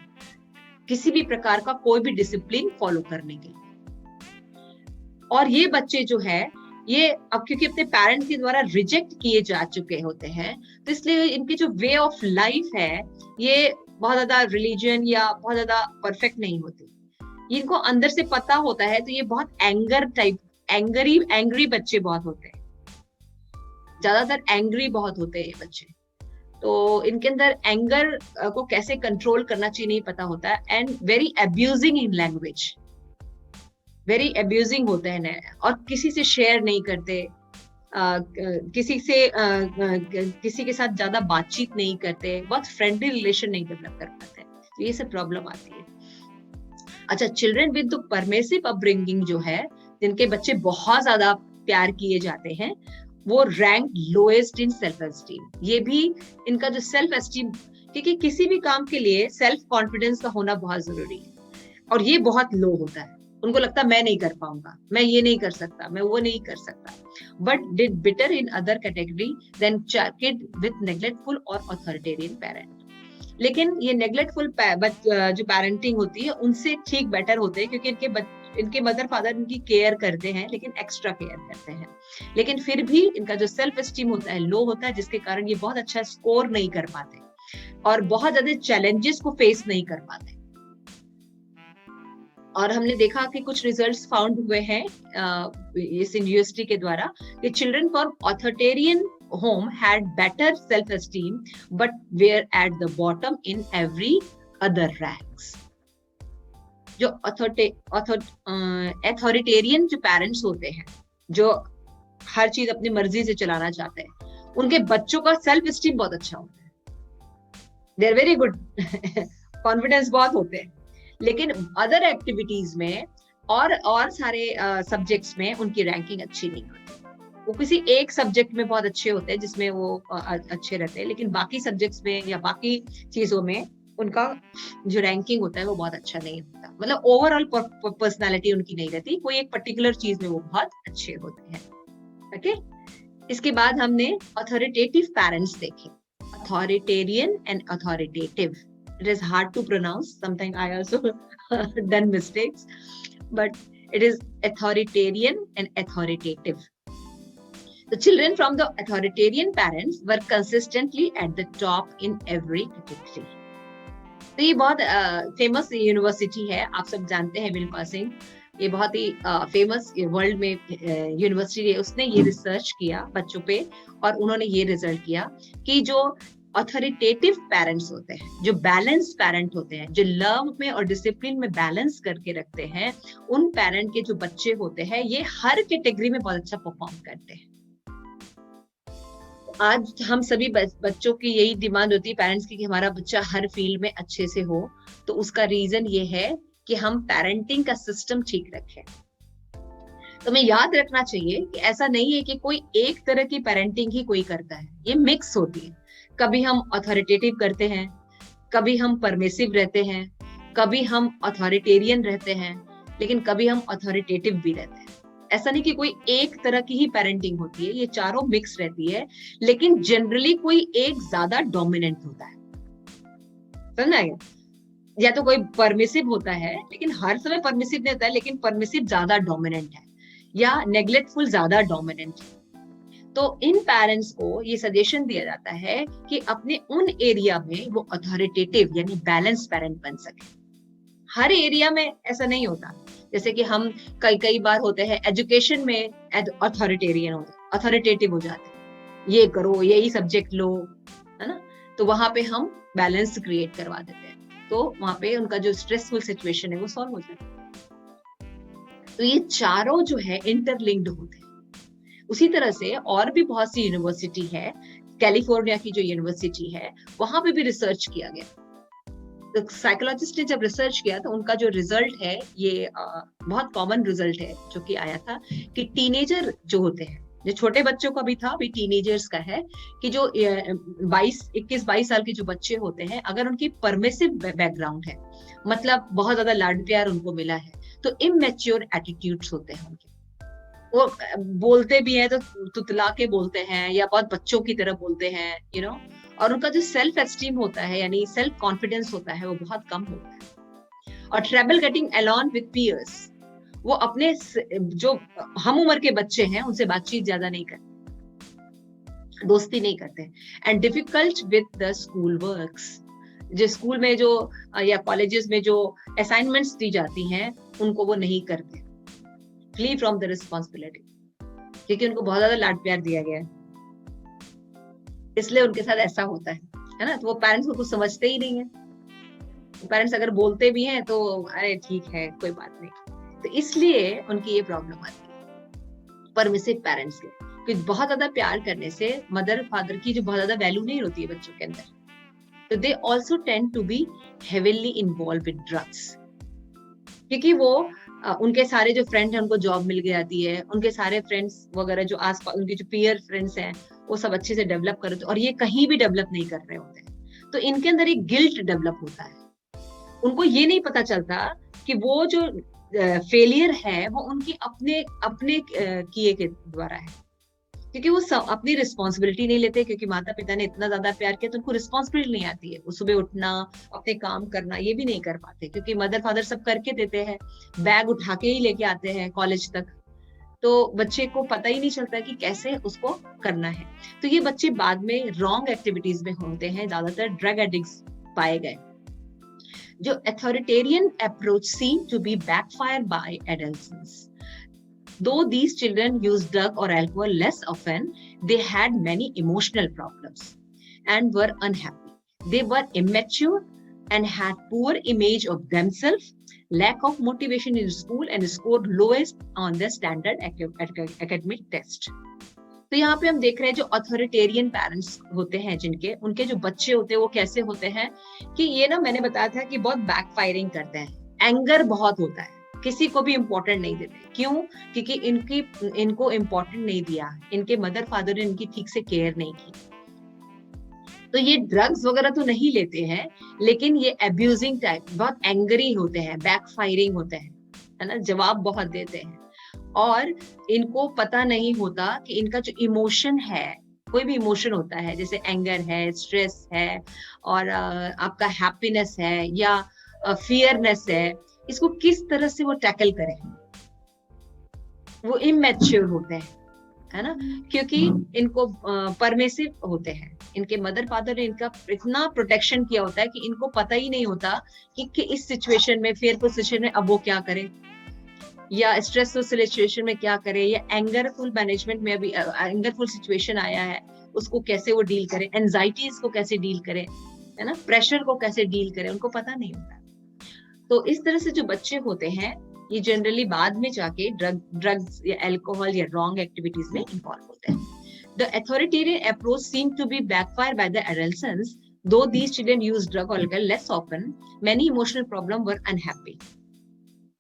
किसी भी प्रकार का कोई भी डिसिप्लिन फॉलो करने के लिए। और ये बच्चे जो है, ये अब क्योंकि अपने पेरेंट्स के द्वारा रिजेक्ट किए जा चुके होते हैं, तो इसलिए इनकी जो वे ऑफ लाइफ है ये बहुत ज्यादा रिलीजन या बहुत ज्यादा परफेक्ट नहीं होती। इनको अंदर से पता होता है, तो ये बहुत एंग्री बच्चे बहुत होते हैं, ज्यादातर एंग्री बहुत होते हैं ये बच्चे। तो इनके अंदर एंगर को कैसे कंट्रोल करना चाहिए नहीं पता होता है, and very abusing in language, very abusing होते हैं, और किसी से शेयर नहीं करते, किसी के साथ ज्यादा बातचीत नहीं करते, बहुत फ्रेंडली रिलेशन नहीं डेवलप कर पाते, तो ये सब प्रॉब्लम आती है। अच्छा, चिल्ड्रन विद परमिसिव अपब्रिंगिंग जो है, जिनके बच्चे बहुत ज्यादा प्यार किए जाते हैं, वो rank lowest in self esteem. ये भी इनका जो सेल्फ एस्टीम, क्योंकि किसी भी काम के लिए सेल्फ कॉन्फिडेंस का होना बहुत जरूरी है, और ये बहुत लो होता है। उनको लगता है मैं नहीं कर पाऊंगा, मैं ये नहीं कर सकता, मैं वो नहीं कर सकता। But did better in other category than kid with neglectful और अथॉरिटेरियन पेरेंट। लेकिन ये नेग्लेक्टफुल जो पेरेंटिंग होती है उनसे ठीक बेटर होते हैं, क्योंकि इनके मदर फादर इनकी केयर करते हैं, लेकिन एक्स्ट्रा केयर करते हैं, लेकिन फिर भी इनका जो सेल्फ एस्टीम होता है लो होता है, जिसके कारण ये बहुत अच्छा स्कोर नहीं कर पाते और बहुत ज्यादा चैलेंजेस को फेस नहीं कर पाते। और हमने देखा कि कुछ रिजल्ट्स फाउंड हुए हैं इस यूनिवर्सिटी के द्वारा कि children from authoritarian home had better self-esteem but were at the bottom in every other ranks. जो अथॉरिटेरियन जो पेरेंट्स होते हैं, जो हर चीज अपनी मर्जी से चलाना चाहते हैं, उनके बच्चों का सेल्फ एस्टीम बहुत अच्छा होता है, they are very good, confidence बहुत होते हैं, लेकिन अदर एक्टिविटीज में और सारे सब्जेक्ट्स में उनकी रैंकिंग अच्छी नहीं होती। वो किसी एक सब्जेक्ट में बहुत अच्छे होते हैं जिसमें वो अच्छे रहते हैं, लेकिन बाकी सब्जेक्ट्स में या बाकी चीजों में उनका जो रैंकिंग होता है वो बहुत अच्छा नहीं होता, मतलब ओवरऑल पर्सनालिटी उनकी नहीं रहती, कोई एक पर्टिकुलर चीज में वो बहुत अच्छे होते हैं। ओके, इसके बाद हमने अथॉरिटेटिव पेरेंट्स देखे, authoritarian and authoritative. It is hard to pronounce, sometime I also done mistakes, but it is authoritarian and authoritative. The children from the authoritarian parents were consistently at the top in every category. तो ये बहुत famous university है, आप सब जानते हैं bill passing, ये बहुत ही फेमस वर्ल्ड में यूनिवर्सिटी है। उसने ये रिसर्च किया बच्चों पे और उन्होंने ये रिजल्ट किया कि जो अथॉरिटेटिव पेरेंट्स होते हैं, जो बैलेंस पेरेंट होते हैं, जो लव में और डिसिप्लिन में बैलेंस करके रखते हैं, उन पेरेंट के जो बच्चे होते हैं ये हर कैटेगरी में बहुत अच्छा परफॉर्म करते हैं। आज हम सभी बच्चों की यही डिमांड होती है पेरेंट्स की कि हमारा बच्चा हर फील्ड में अच्छे से हो, तो उसका रीजन ये है कि हम पेरेंटिंग का सिस्टम ठीक रखें। तो हमें याद रखना चाहिए कि ऐसा नहीं है कि कोई एक तरह की पेरेंटिंग ही कोई करता है, ये मिक्स होती है। कभी हम अथॉरिटेटिव करते हैं, कभी हम परमिसिव रहते हैं, कभी हम अथॉरिटेरियन रहते हैं, लेकिन कभी हम अथॉरिटेटिव भी रहते हैं। ऐसा नहीं कि कोई एक तरह की ही पेरेंटिंग होती है, ये चारों मिक्स रहती है, लेकिन जनरली कोई एक ज्यादा डोमिनेंट होता है। समझ गया? या तो कोई परमिसिव होता है लेकिन हर समय परमिसिव नहीं होता है, लेकिन परमिसिव ज्यादा डोमिनेंट है, या नेग्लेक्टफुल ज्यादा डोमिनेंट है। तो इन पेरेंट्स को ये सजेशन दिया जाता है कि अपने उन एरिया में वो अथॉरिटेटिव यानी बैलेंस पेरेंट बन सके। हर एरिया में ऐसा नहीं होता, जैसे कि हम कई बार होते हैं एजुकेशन में अथॉरिटेरियन होते, अथॉरिटेटिव हो जाते हैं, ये करो, यही सब्जेक्ट लो, है ना, तो वहां पे हम बैलेंस क्रिएट करवा देते हैं, तो वहां पे उनका जो स्ट्रेसफुल सिचुएशन है वो सॉल्व हो जाता है। तो ये चारों जो है इंटरलिंक्ड होते हैं। उसी तरह से और भी बहुत सी यूनिवर्सिटी है, कैलिफोर्निया की जो यूनिवर्सिटी है वहां पे भी रिसर्च किया गया। तो साइकोलॉजिस्ट ने जब रिसर्च किया तो उनका जो रिजल्ट है ये बहुत कॉमन रिजल्ट है जो कि आया था कि टीनेजर जो होते हैं, जो छोटे बच्चों का भी था, अभी टीनेजर्स का है, कि जो 21-22 साल के जो बच्चे होते हैं, अगर उनकी परमिसिव बैकग्राउंड है, मतलब बहुत ज्यादा लाड प्यार उनको मिला है, तो इमैच्योर एटीट्यूड्स होते हैं उनके, वो बोलते भी हैं तो तुतला के बोलते हैं या बहुत बच्चों की तरह बोलते हैं, और उनका जो सेल्फ एस्टीम होता है यानी सेल्फ कॉन्फिडेंस होता है वो बहुत कम होता है। और trouble getting alone with peers, वो अपने जो हम उम्र के बच्चे हैं उनसे बातचीत ज्यादा नहीं करते, दोस्ती नहीं करते। And difficult with the school works, जो स्कूल में जो या कॉलेजेस में जो असाइनमेंट्स दी जाती हैं उनको वो नहीं करते। फ्ली फ्रॉम द रिस्पॉन्सिबिलिटी, क्योंकि उनको बहुत ज्यादा लाड प्यार दिया गया है, इसलिए उनके साथ ऐसा होता है ना। तो वो पेरेंट्स को कुछ समझते ही नहीं है। पेरेंट्स अगर बोलते भी हैं तो अरे ठीक है कोई बात नहीं, तो इसलिए उनकी ये प्रॉब्लम आती है परमिसिव पेरेंट्स के, क्योंकि बहुत ज्यादा प्यार करने से मदर फादर की जो बहुत ज्यादा वैल्यू नहीं होती है बच्चों के अंदर, तो they also tend to be heavily involve with drugs, क्योंकि वो उनके सारे जो फ्रेंड हैं उनको जॉब मिल जाती है, उनके सारे फ्रेंड्स वगैरह जो आसपास उनके जो पीयर फ्रेंड्स हैं वो सब अच्छे से डेवलप कर रहे होते हैं, और ये कहीं भी डेवलप नहीं कर रहे होते हैं, तो इनके अंदर एक गिल्ट डेवलप होता है। उनको ये नहीं पता चलता कि वो जो फेलियर है वो उनकी अपने किए के द्वारा है, क्योंकि वो अपनी रिस्पॉन्सिबिलिटी नहीं लेते, क्योंकि माता पिता ने इतना ज्यादा प्यार किया तो उनको रिस्पॉन्सिबिलिटी नहीं आती है। वो सुबह उठना, अपने काम करना ये भी नहीं कर पाते, क्योंकि मदर फादर सब करके देते हैं, बैग उठा के ही लेके आते हैं कॉलेज तक, तो बच्चे को पता ही नहीं चलता कि कैसे उसको करना है। तो ये बच्चे बाद में रॉन्ग एक्टिविटीज में होते हैं, ज्यादातर ड्रग एडिक्ट्स पाए गए। जो authoritarian approach seem to be backfire by adults. Though these children used drug or alcohol less often, they had many emotional problems and were unhappy. They were immature and had poor image of themselves, lack of motivation in school, and scored lowest on the standard academic test. तो यहाँ पे हम देख रहे हैं जो authoritarian parents होते हैं जिनके उनके जो बच्चे होते हैं वो कैसे होते हैं कि ये ना मैंने बताया था कि बहुत बैकफायरिंग करते हैं, एंगर बहुत होता है, किसी को भी इम्पोर्टेंट नहीं देते। क्यों? क्योंकि इनको इम्पोर्टेंट नहीं दिया, इनके मदर फादर ने इनकी ठीक से केयर नहीं की। तो ये ड्रग्स वगैरह तो नहीं लेते हैं, लेकिन ये अब्यूजिंग टाइप, बहुत एंग्री होते हैं, बैकफायरिंग होते हैं, है ना, जवाब बहुत देते हैं, और इनको पता नहीं होता कि इनका जो इमोशन है, कोई भी इमोशन होता है जैसे एंगर है, स्ट्रेस है, और आपका हैप्पीनेस है या फियरनेस है, इसको किस तरह से वो टैकल करें। वो इमैच्योर होते हैं, है ना, क्योंकि इनको परमिसिव होते हैं, इनके मदर फादर ने इनका इतना प्रोटेक्शन किया होता है कि इनको पता ही नहीं होता कि इस सिचुएशन में, फेयरफुल सिचुएशन में अब वो क्या करे, या स्ट्रेसफुल सिचुएशन में क्या करे, या एंगरफुल मैनेजमेंट में अभी एंगरफुल सिचुएशन आया है उसको कैसे वो डील करे, एंजाइटीज को कैसे डील करे, है ना, प्रेशर को कैसे डील करे, उनको पता नहीं होता। तो इस तरह से जो बच्चे होते हैं ये जनरली बाद में जाके ड्रग्स या अल्कोहल या रॉन्ग एक्टिविटीज में इन्वॉल्व होते हैं। The authoritarian approach seem to be backfire by the adolescents, though these children use drug और alcohol less often, many emotional problem were unhappy.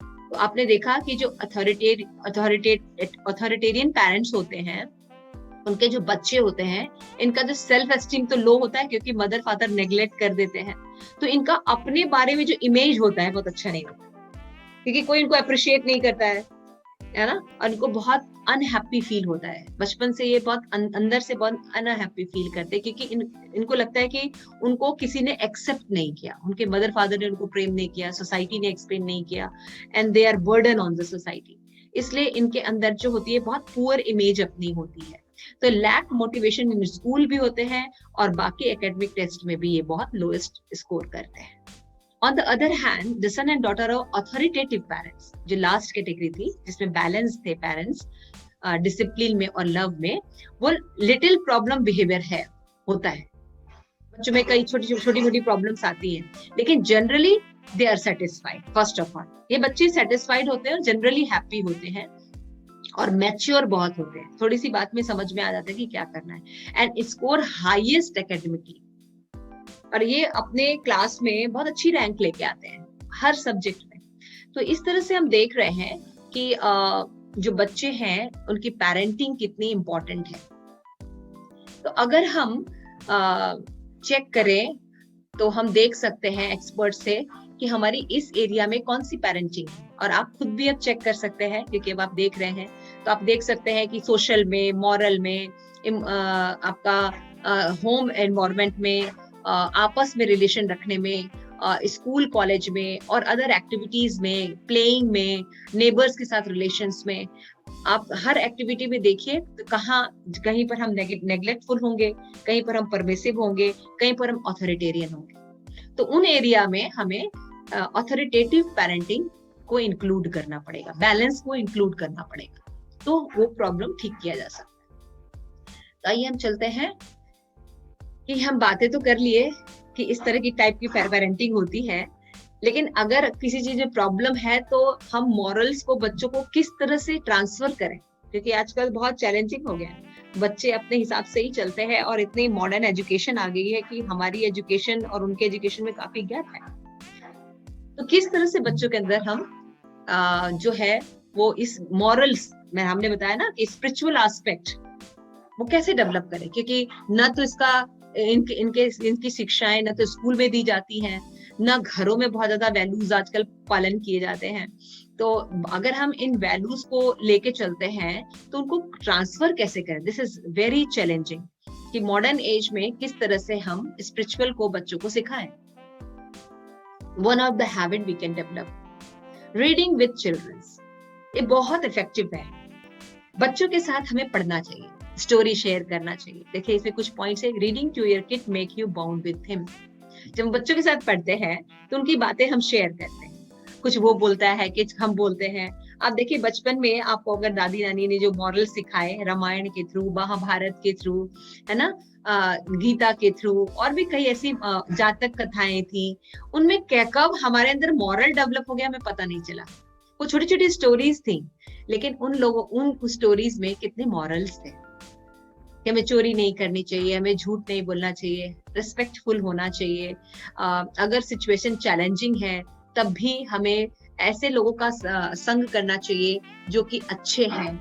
तो आपने देखा कि जो अथॉरिटेरियन पेरेंट्स होते हैं उनके जो बच्चे होते हैं इनका जो सेल्फ एस्टीम तो लो होता है, क्योंकि मदर फादर नेग्लेक्ट कर देते हैं, तो इनका अपने बारे में जो इमेज होता है बहुत अच्छा नहीं होता, क्योंकि कोई इनको अप्रिशिएट नहीं करता है ना, और इनको बहुत अनहैप्पी फील होता है। बचपन से ये बहुत अंदर से बहुत अनहैप्पी फील करते हैं, क्योंकि इनको लगता है कि उनको किसी ने एक्सेप्ट नहीं किया, उनके मदर फादर ने उनको प्रेम नहीं किया, सोसाइटी ने एक्सप्लेन नहीं किया, and they are burden on the society. इसलिए इनके अंदर जो होती है बहुत पुअर इमेज अपनी होती है। तो लैक मोटिवेशन इन स्कूल भी होते हैं, और बाकी एकेडमिक टेस्ट में भी ये बहुत लोएस्ट स्कोर करते हैं। On the other hand, the son and daughter of authoritative parents, जो लास्ट कैटेगरी थी जिसमें बैलेंस थे पेरेंट्स डिसिप्लिन में और लव में, वो लिटिल प्रॉब्लम बिहेवियर है होता है, बच्चों में कई छोटी छोटी प्रॉब्लम्स आती हैं, लेकिन generally they are satisfied. First of all ये बच्चे सेटिस्फाइड होते हैं, जनरली हैप्पी होते हैं, और मैच्योर बहुत होते हैं, थोड़ी सी बात में समझ में आ जाता है कि क्या करना है, एंड स्कोर हाईएस्ट एकेडमिकली। और ये अपने क्लास में बहुत अच्छी रैंक लेके आते हैं हर सब्जेक्ट में। तो इस तरह से हम देख रहे हैं कि जो बच्चे हैं उनकी पेरेंटिंग कितनी इम्पोर्टेंट है। तो अगर हम चेक करें तो हम देख सकते हैं एक्सपर्ट से कि हमारी इस एरिया में कौन सी पेरेंटिंग है, और आप खुद भी अब चेक कर सकते हैं क्योंकि अब आप देख रहे हैं तो आप देख सकते हैं कि सोशल में, मॉरल में, आपका होम एनवायरनमेंट में, आपस में रिलेशन रखने में, स्कूल कॉलेज में और अदर एक्टिविटीज में, प्लेइंग में, नेबर्स के साथ रिलेशंस में, आप हर एक्टिविटी में देखिए तो कहीं पर हम नेग्लेक्टफुल होंगे, कहीं पर हम परमिसिव होंगे, कहीं पर हम ऑथोरिटेरियन होंगे। तो उन एरिया में हमें ऑथोरिटेटिव पेरेंटिंग को इंक्लूड करना पड़ेगा, बैलेंस को इंक्लूड करना पड़ेगा, तो वो प्रॉब्लम ठीक किया जा सकता है। तो आइए हम चलते हैं कि हम बातें तो कर लिए कि इस तरह की टाइप की पेरेंटिंग होती है, लेकिन अगर किसी चीज में प्रॉब्लम है तो हम मॉरल्स को बच्चों को किस तरह से ट्रांसफर करें, क्योंकि आजकल बहुत चैलेंजिंग हो गया है, बच्चे अपने हिसाब से ही चलते हैं और इतनी मॉडर्न एजुकेशन आ गई है कि हमारी एजुकेशन और उनके एजुकेशन में काफी गैप है। तो किस तरह से बच्चों के अंदर हम जो है वो इस मॉरल्स में, हमने बताया ना कि स्पिरिचुअल एस्पेक्ट वो कैसे डेवलप करें, क्योंकि न तो इसका इनकी शिक्षाएं न तो स्कूल में दी जाती हैं, न घरों में बहुत ज्यादा वैल्यूज आजकल पालन किए जाते हैं। तो अगर हम इन वैल्यूज को लेके चलते हैं तो उनको ट्रांसफर कैसे करें, दिस इज वेरी चैलेंजिंग कि मॉडर्न एज में किस तरह से हम स्पिरिचुअल को बच्चों को सिखाएं। One of the habit we can develop, reading with childrens, ये बहुत इफेक्टिव है। बच्चों के साथ हमें पढ़ना चाहिए, स्टोरी शेयर करना चाहिए। देखिए इसमें कुछ पॉइंट्स है, reading to your kid make you bound with him. जब हम बच्चों के साथ पढ़ते हैं तो उनकी बातें हम शेयर करते हैं, कुछ वो बोलता है कुछ हम बोलते हैं। आप देखिए बचपन में आपको अगर दादी नानी ने जो मॉरल सिखाए रामायण के थ्रू, महाभारत के थ्रू, है ना, गीता के थ्रू, और भी कई ऐसी जातक कथाएं थी, उनमें कब हमारे अंदर मॉरल डेवलप हो गया हमें पता नहीं चला। वो छोटी छोटी स्टोरीज थी, लेकिन उन स्टोरीज में कितने मॉरल्स थे कि हमें चोरी नहीं करनी चाहिए, हमें झूठ नहीं बोलना चाहिए, रिस्पेक्टफुल होना चाहिए, अगर सिचुएशन चैलेंजिंग है तब भी हमें ऐसे लोगों का संग करना चाहिए जो कि अच्छे हैं,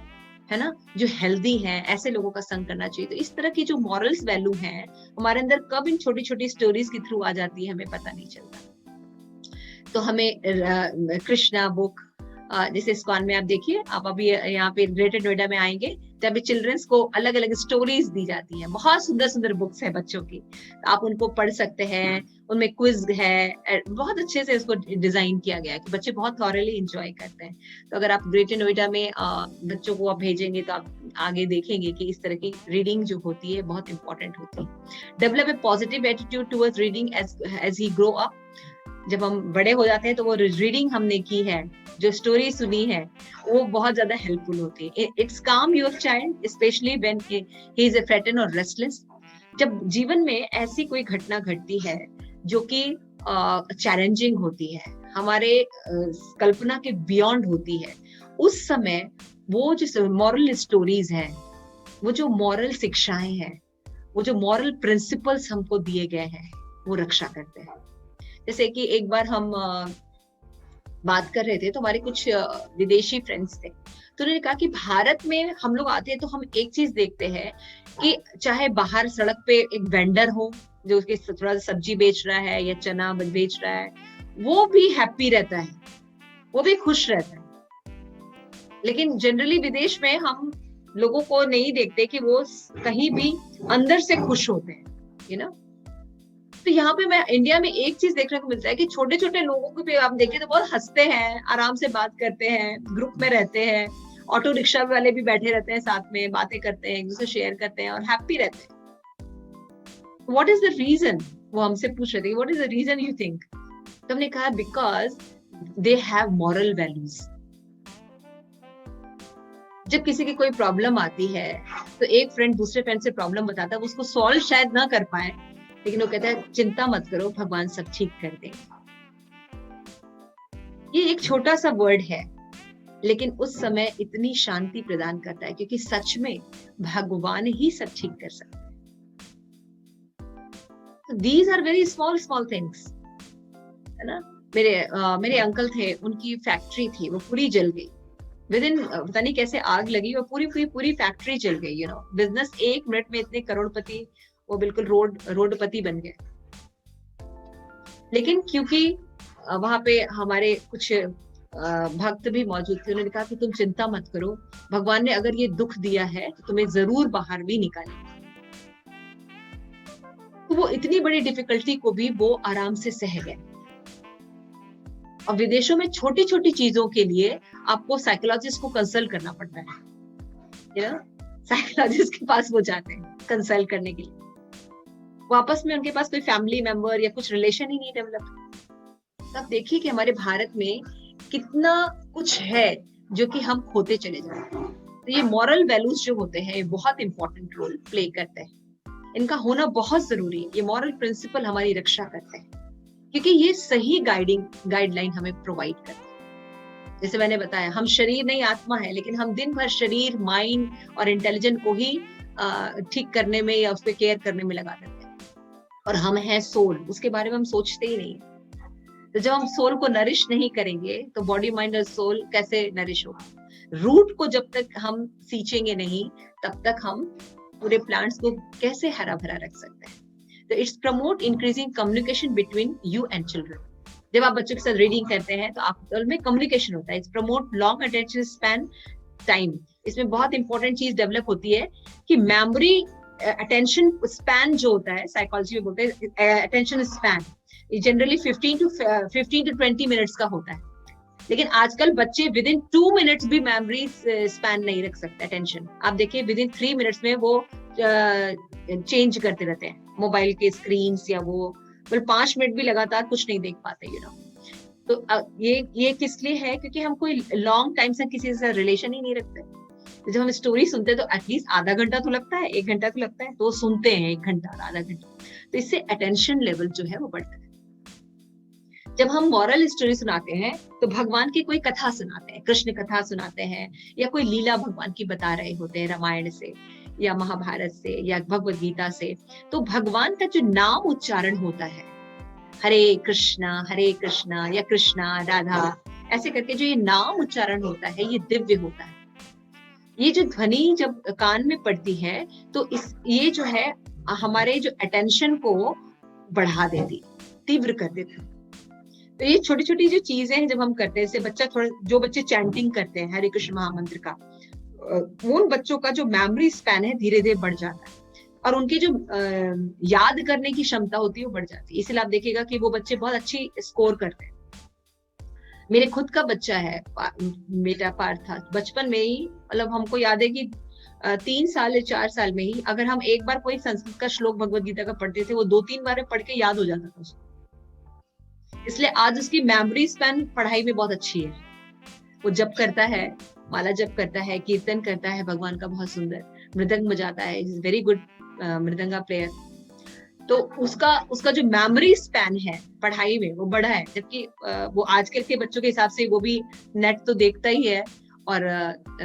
है ना, जो हेल्दी हैं, ऐसे लोगों का संग करना चाहिए। तो इस तरह की जो मॉरल्स वैल्यू हैं हमारे अंदर कब इन छोटी छोटी स्टोरीज के थ्रू आ जाती है हमें पता नहीं चलता। तो हमें कृष्णा बुक, जैसे इस्कॉन में आप देखिए, आप अभी यहाँ पे ग्रेटर नोएडा में आएंगे तो अभी चिल्ड्रंस को अलग अलग स्टोरीज दी जाती हैं, बहुत सुंदर सुंदर बुक्स है बच्चों की, आप उनको पढ़ सकते हैं। उनमें क्विज है, बहुत अच्छे से इसको डिजाइन किया गया है कि बच्चे बहुत थॉरली एंजॉय करते हैं। तो अगर आप ग्रेटर नोएडा में बच्चों को आप भेजेंगे तो आप आगे देखेंगे कि इस तरह की रीडिंग जो होती है बहुत इंपॉर्टेंट होती है। Develop a positive attitude towards reading as he grow up. जब हम बड़े हो जाते हैं तो वो रीडिंग हमने की है, जो स्टोरी सुनी है, वो बहुत ज्यादा हेल्पफुल होती है। It's calm your child specially when he is frightened और रेस्टलेस। जब जीवन में ऐसी कोई घटना घटती है जो कि चैलेंजिंग होती है, हमारे कल्पना के बियॉन्ड होती है, उस समय वो जो मॉरल स्टोरीज हैं, वो जो मॉरल शिक्षाएं हैं, वो जो मॉरल प्रिंसिपल्स हमको दिए गए हैं, वो रक्षा करते हैं। जैसे कि एक बार हम बात कर रहे थे तो हमारे कुछ विदेशी फ्रेंड्स थे, तो उन्होंने कहा कि भारत में हम लोग आते हैं तो हम एक चीज देखते हैं कि चाहे बाहर सड़क पे एक वेंडर हो जो उसके थोड़ा सा सब्जी बेच रहा है या चना बेच रहा है, वो भी हैप्पी रहता है, वो भी खुश रहता है। लेकिन जनरली विदेश में हम लोगों को नहीं देखते कि वो कहीं भी अंदर से खुश होते हैं, यू नो। तो यहाँ पे मैं इंडिया में एक चीज देखने को मिलता है कि छोटे छोटे लोगों को भी आप देखें तो बहुत हंसते हैं, आराम से बात करते हैं, ग्रुप में रहते हैं, ऑटो रिक्शा वाले भी बैठे रहते हैं साथ में, बातें करते हैं, एक दूसरे शेयर करते हैं और हैप्पी रहते हैं। व्हाट इज द रीजन, वो हमसे पूछ रहे थे, what is the reason you think? तो हमने कहा because they have moral values. जब किसी की कोई प्रॉब्लम आती है तो एक फ्रेंड दूसरे फ्रेंड से प्रॉब्लम बताता है, उसको सॉल्व शायद ना कर पाए, लेकिन वो कहता है चिंता मत करो, भगवान सब ठीक कर देंगे। ये एक छोटा सा वर्ड है, लेकिन उस समय इतनी शांति प्रदान करता है, क्योंकि सच में भगवान ही सब ठीक कर सकते हैं। These are very small small things, है ना। मेरे अंकल थे, उनकी फैक्ट्री थी, वो पूरी जल गई विद इन, पता नहीं कैसे आग लगी और पूरी फैक्ट्री जल गई, यू नो। बिजनेस 1 मिनट में इतने करोड़पति, वो बिल्कुल रोडपति बन गए। लेकिन क्योंकि वहां पे हमारे कुछ भक्त भी मौजूद थे, उन्होंने कहा कि तुम चिंता मत करो, भगवान ने अगर ये दुख दिया है तो तुम्हें जरूर बाहर भी निकालेगा। तो वो इतनी बड़ी डिफिकल्टी को भी वो आराम से सह गए। और विदेशों में छोटी छोटी चीजों के लिए आपको साइकोलॉजिस्ट को कंसल्ट करना पड़ता है, यू नो, साइकोलॉजिस्ट के पास वो जाते हैं कंसल्ट करने के लिए। वापस में उनके पास कोई फैमिली मेंबर या कुछ रिलेशन ही नहीं डेवलप। तब देखिए कि हमारे भारत में कितना कुछ है जो कि हम खोते चले जा रहे हैं। तो ये मॉरल वैल्यूज जो होते हैं, ये बहुत इंपॉर्टेंट रोल प्ले करते हैं, इनका होना बहुत जरूरी है। ये मॉरल प्रिंसिपल हमारी रक्षा करते हैं, क्योंकि ये सही गाइडलाइन हमें प्रोवाइड करते हैं। जैसे मैंने बताया, हम शरीर नहीं आत्मा है, लेकिन हम दिन भर शरीर, माइंड और इंटेलिजेंट को ही ठीक करने में या उसको केयर करने में लगा देते हैं। और हम हैं सोल, उसके बारे में हम सोचते ही नहीं। तो जब हम सोल को नरिश नहीं करेंगे तो बॉडी, माइंड और सोल कैसे नरिश होगा। रूट को जब तक हम सींचेंगे नहीं, तब तक हम पूरे प्लांट्स को कैसे हरा भरा रख सकते हैं। तो it's promote increasing communication between you and children. जब आप बच्चों के साथ रीडिंग करते हैं तो आप में कम्युनिकेशन होता है। It's promote long attention span time. इसमें बहुत इंपॉर्टेंट चीज डेवलप होती है कि मेमोरी, अटेंशन स्पैन जो होता है, साइकोलॉजी में बोलते हैं attention span, generally 15 to 20 minutes का होता है। लेकिन आजकल बच्चे विद इन 2 मिनट्स भी मेमोरी स्पैन नहीं रख सकते। अटेंशन आप देखिए, विद इन 3 मिनट्स में वो चेंज करते रहते हैं मोबाइल के स्क्रीन, या वो 5 मिनट भी लगातार कुछ नहीं देख पाते, यू नो। तो ये किस लिए है? क्योंकि हम कोई लॉन्ग टाइम से किसी से रिलेशन ही नहीं रखते। जब हम स्टोरी सुनते हैं तो एटलीस्ट आधा घंटा तो लगता है, 1 घंटा तो लगता है, तो सुनते हैं 1 घंटा आधा घंटा। तो इससे अटेंशन लेवल जो है वो बढ़ता है। जब हम मॉरल स्टोरी सुनाते हैं तो भगवान की कोई कथा सुनाते हैं, कृष्ण कथा सुनाते हैं, या कोई लीला भगवान की बता रहे होते हैं रामायण से या महाभारत से या भगवद गीता से, तो भगवान का जो नाम उच्चारण होता है, हरे कृष्णा या कृष्णा राधा, ऐसे करके जो ये नाम उच्चारण होता है, ये दिव्य होता है। ये जो ध्वनि जब कान में पड़ती है तो ये जो है हमारे जो अटेंशन को बढ़ा देती, तीव्र कर देती। तो ये छोटी छोटी जो चीजें हैं जब हम करते हैं, जैसे जो बच्चे चैंटिंग करते हैं हरे कृष्ण महामंत्र का, उन बच्चों का जो मेमोरी स्पैन है धीरे धीरे बढ़ जाता है, और उनकी जो याद करने की क्षमता होती है वो बढ़ जाती है। इसलिए आप देखिएगा कि वो बच्चे बहुत अच्छी स्कोर करते हैं। मेरे खुद का बच्चा है, बेटा पार्थ था, बचपन में ही, मतलब हमको याद है कि 3 साल या 4 साल में ही अगर हम एक बार कोई संस्कृत का श्लोक भगवद गीता का पढ़ते थे, वो 2-3 बार पढ़ के याद हो जाता था उसको। इसलिए आज उसकी मेमोरी स्पैन पढ़ाई में बहुत अच्छी है। वो जप करता है, माला जप करता है, कीर्तन करता है भगवान का बहुत सुंदर, मृदंग बजाता है, is very good mridanga player. तो उसका जो मेमोरी स्पैन है पढ़ाई में वो बढ़ा है। जबकि वो आजकल के बच्चों के हिसाब से वो भी नेट तो देखता ही है और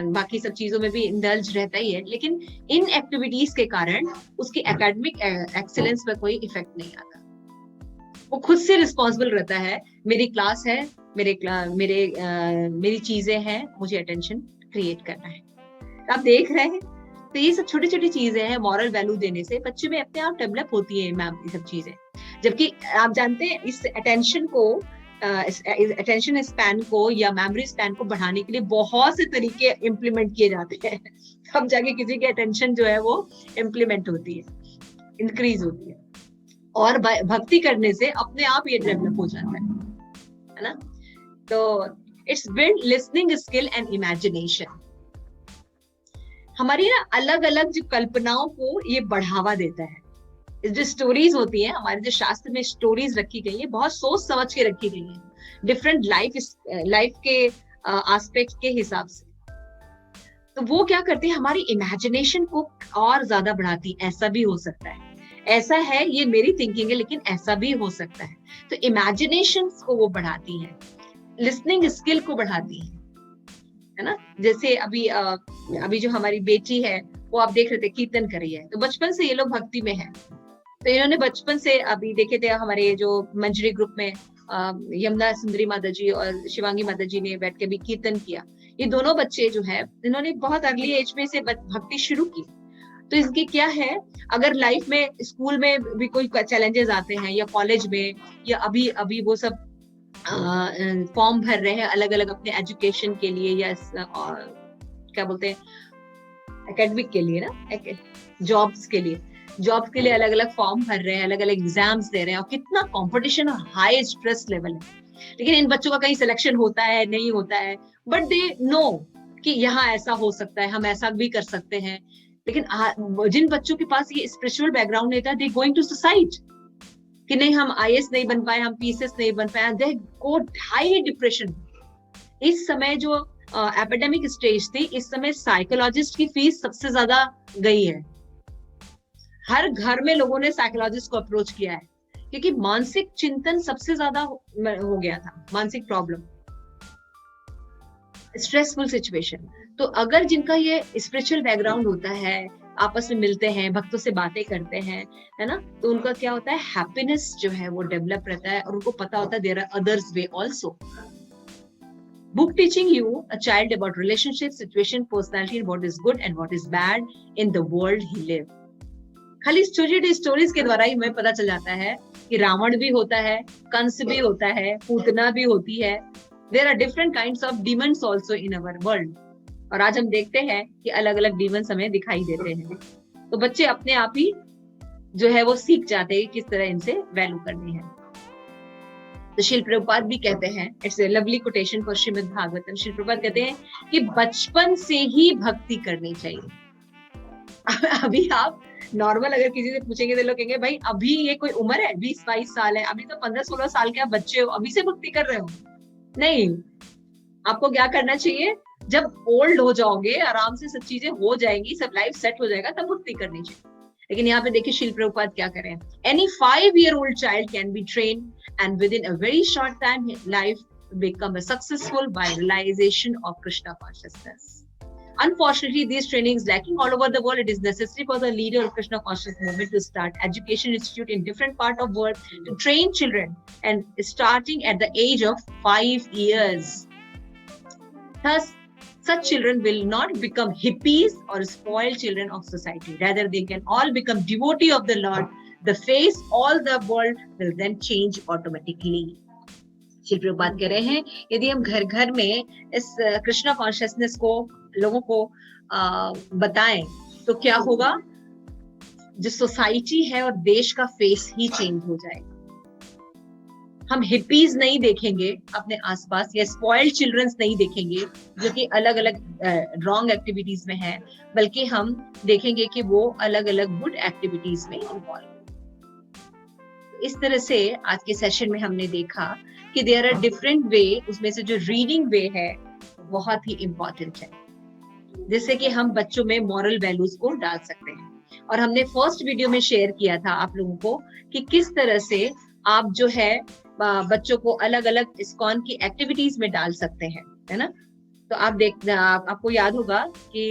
बाकी सब चीजों में भी इंडल्ज रहता ही है, लेकिन इन एक्टिविटीज के कारण उसकी एकेडमिक एक्सीलेंस पर कोई इफेक्ट नहीं आता। वो खुद से रिस्पॉन्सिबल रहता है, मेरी क्लास है, मेरी चीजें हैं, मुझे अटेंशन क्रिएट करना है। आप देख रहे हैं, तो ये सब छोटी छोटी चीजें हैं, मॉरल वैल्यू देने से बच्चे में अपने आप डेवलप होती है मैम, ये सब चीजें। जबकि आप जानते हैं इस अटेंशन स्पैन को या मेमोरी स्पैन को बढ़ाने के लिए बहुत से तरीके इम्प्लीमेंट किए जाते हैं। अब जाके किसी की अटेंशन जो है वो इम्प्लीमेंट होती है, इंक्रीज होती है, और भक्ति करने से अपने आप ये डेवलप हो जाता है ना। तो it's build listening skill and imagination. हमारी ना अलग अलग जो कल्पनाओं को ये बढ़ावा देता है। जो स्टोरीज होती है, हमारे जो शास्त्र में स्टोरीज रखी गई है, बहुत सोच समझ के रखी गई है, डिफरेंट लाइफ के एस्पेक्ट के हिसाब से। तो वो क्या करती है, हमारी इमेजिनेशन को और ज्यादा बढ़ाती है। ऐसा भी हो सकता है, ऐसा है, ये मेरी थिंकिंग है, लेकिन ऐसा भी हो सकता है। तो इमेजिनेशन को वो बढ़ाती है, लिसनिंग स्किल को बढ़ाती है ना। जैसे अभी जो हमारी बेटी है, वो आप देख रहे थे कीर्तन कर रही है, तो बचपन से ये लोग भक्ति में है। तो इन्होंने बचपन से, अभी देखे थे हमारे जो मंजरी ग्रुप में यमुना सुंदरी माता जी और शिवांगी माता जी ने बैठ के भी कीर्तन किया। ये दोनों बच्चे जो है इन्होंने बहुत अर्ली एज में से भक्ति शुरू की। तो इसकी क्या है, अगर लाइफ में स्कूल में भी कोई चैलेंजेस आते हैं या कॉलेज में, या अभी अभी वो सब फॉर्म भर रहे हैं अलग अलग अपने एजुकेशन के लिए, या क्या बोलते हैं एकेडमिक के लिए ना, जॉब्स के लिए अलग अलग फॉर्म भर रहे हैं, अलग अलग एग्जाम्स दे रहे हैं, और कितना कंपटीशन और हाई स्ट्रेस लेवल है। लेकिन इन बच्चों का कहीं सिलेक्शन होता है नहीं होता है, बट दे नो कि यहाँ ऐसा हो सकता है, हम ऐसा भी कर सकते हैं। लेकिन जिन बच्चों के पास ये स्पिरिचुअल बैकग्राउंड नहीं था, दे गोइंग टू सुसाइड कि नहीं हम आईएएस नहीं बन पाए, हम पीसीएस नहीं बन पाए, दे गो हाई डिप्रेशन। इस समय जो एपिडेमिक स्टेज थी, इस समय साइकोलॉजिस्ट की फीस सबसे ज्यादा गई है। हर घर में लोगों ने साइकोलॉजिस्ट को अप्रोच किया है, क्योंकि मानसिक चिंतन सबसे ज्यादा हो गया था, मानसिक प्रॉब्लम, स्ट्रेसफुल सिचुएशन। तो अगर जिनका ये स्पिरिचुअल बैकग्राउंड होता है, आपस में मिलते हैं, भक्तों से बातें करते हैं, है ना, तो उनका क्या होता है, हैप्पीनेस जो है वो डेवलप रहता है, और उनको पता होता है there are others way also. Book teaching you a child about relationship, situation, personality, and what is good and what is bad in the world he live. खाली छोटी स्टोरीज के द्वारा ही हमें पता चल जाता है कि रावण भी होता है, कंस भी होता है, पूतना भी होती है। There are different kinds of demons also in our world. और आज हम देखते हैं कि अलग अलग demons हमें दिखाई देते हैं। तो बच्चे अपने आप ही जो है वो सीख जाते हैं किस तरह इनसे वैल्यू करनी है। तो शिल प्रभुपाद भी कहते हैं, it's a lovely quotation for Shrimad Bhagavatam. शिल प्रभुपाद कहते हैं कि बचपन से ही भक्ति करनी चाहिए। अभी आप नॉर्मल अगर किसी से पूछेंगे तो लोग कहेंगे भाई अभी ये कोई उम्र है, 20-22 साल है, अभी तो 15-16 साल के आप बच्चे हो, अभी से भक्ति कर रहे हो। नहीं, आपको क्या करना चाहिए, जब ओल्ड हो जाओगे, आराम से सब चीजें हो जाएंगी, सब लाइफ सेट हो जाएगा, तब भक्ति करनी चाहिए। लेकिन यहाँ पे देखिए शिल प्रभुपाद क्या करें, any 5-year-old child can be trained and within a very short time life become a successful by realization of Krishna consciousness. Unfortunately, these trainings lacking all over the world. It is necessary for the leader of Krishna consciousness movement to start education institute in different part of world to train children, and starting at the age of 5 years. Thus, such children will not become hippies or spoiled children of society. Rather, they can all become devotee of the Lord. The face all the world will then change automatically. शिल प्रभुपाद कह रहे हैं, यदि हम घर घर में इस कृष्णा कॉन्शियसनेस को लोगों को बताएं तो क्या होगा, जो सोसाइटी है और देश का फेस ही चेंज हो जाएगा। हम हिप्पीज नहीं देखेंगे अपने आसपास, या स्पॉइल्ड चिल्ड्रंस नहीं देखेंगे जो कि अलग अलग रॉन्ग एक्टिविटीज में है, बल्कि हम देखेंगे कि वो अलग अलग गुड एक्टिविटीज में इन्वॉल्व। इस तरह से आज के सेशन में हमने देखा कि देयर आर डिफरेंट वे, उसमें से जो रीडिंग वे है बहुत ही इम्पोर्टेंट है, जिससे कि हम बच्चों में मॉरल वैल्यूज को डाल सकते हैं। और हमने फर्स्ट वीडियो में शेयर किया था आप लोगों को कि किस तरह से आप जो है बच्चों को अलग अलग इस्कॉन की एक्टिविटीज में डाल सकते हैं, है ना। तो आपको याद होगा कि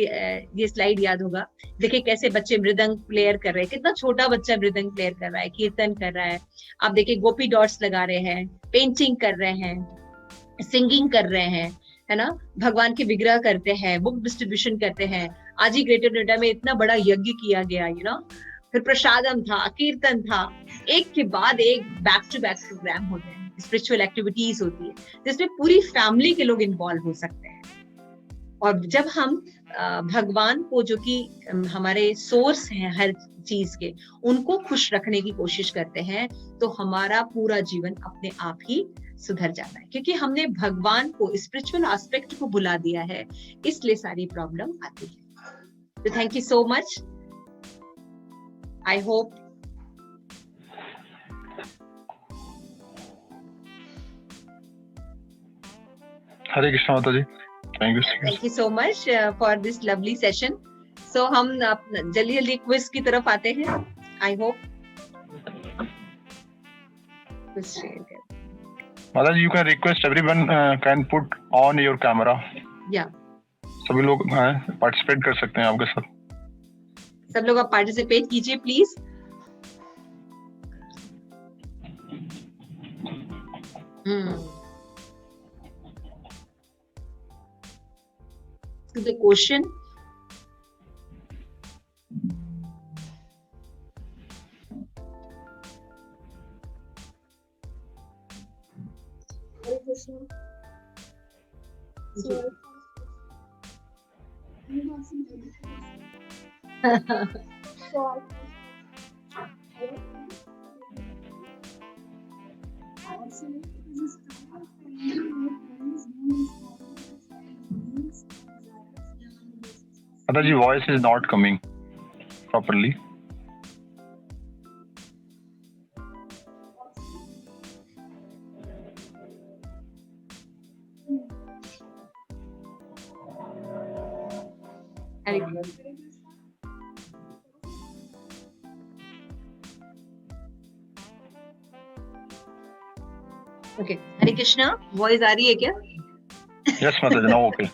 ये स्लाइड याद होगा, देखिए कैसे बच्चे मृदंग प्लेयर कर रहे हैं, कितना छोटा बच्चा मृदंग प्लेयर कर रहा है, कीर्तन कर रहा है। आप देखिए गोपी डॉट्स लगा रहे हैं, पेंटिंग कर रहे हैं, सिंगिंग कर रहे हैं, है ना, भगवान के विग्रह करते हैं, बुक डिस्ट्रीब्यूशन करते हैं। आज ही ग्रेटर नोएडा में इतना बड़ा यज्ञ किया गया, यू नो, फिर प्रसादम था, कीर्तन था, एक के बाद एक बैक टू बैक प्रोग्राम होते हैं, स्पिरिचुअल एक्टिविटीज होती है जिसमें पूरी फैमिली के लोग इन्वॉल्व हो सकते हैं। और जब हम भगवान को, जो कि हमारे सोर्स हैं हर चीज के, उनको खुश रखने की कोशिश करते हैं, तो हमारा पूरा जीवन अपने आप ही सुधर जाता है, क्योंकि हमने भगवान को, स्पिरिचुअल एस्पेक्ट को भुला दिया है, इसलिए सारी प्रॉब्लम आती है। तो thank you so much. I hope Hare Krishna Mata ji, thank you so much for this lovely session. So हम जल्दी जल्दी क्विज की तरफ आते हैं। I hope Mata ji, you can request everyone can put on your camera. या सभी लोग पार्टिसिपेट कर सकते हैं आपके साथ। सब लोग आप पार्टिसिपेट कीजिए please. To the question. Mataji, voice is not coming properly. Okay, Hare Krishna, voice आ रही है क्या? Yes, Mataji, now okay.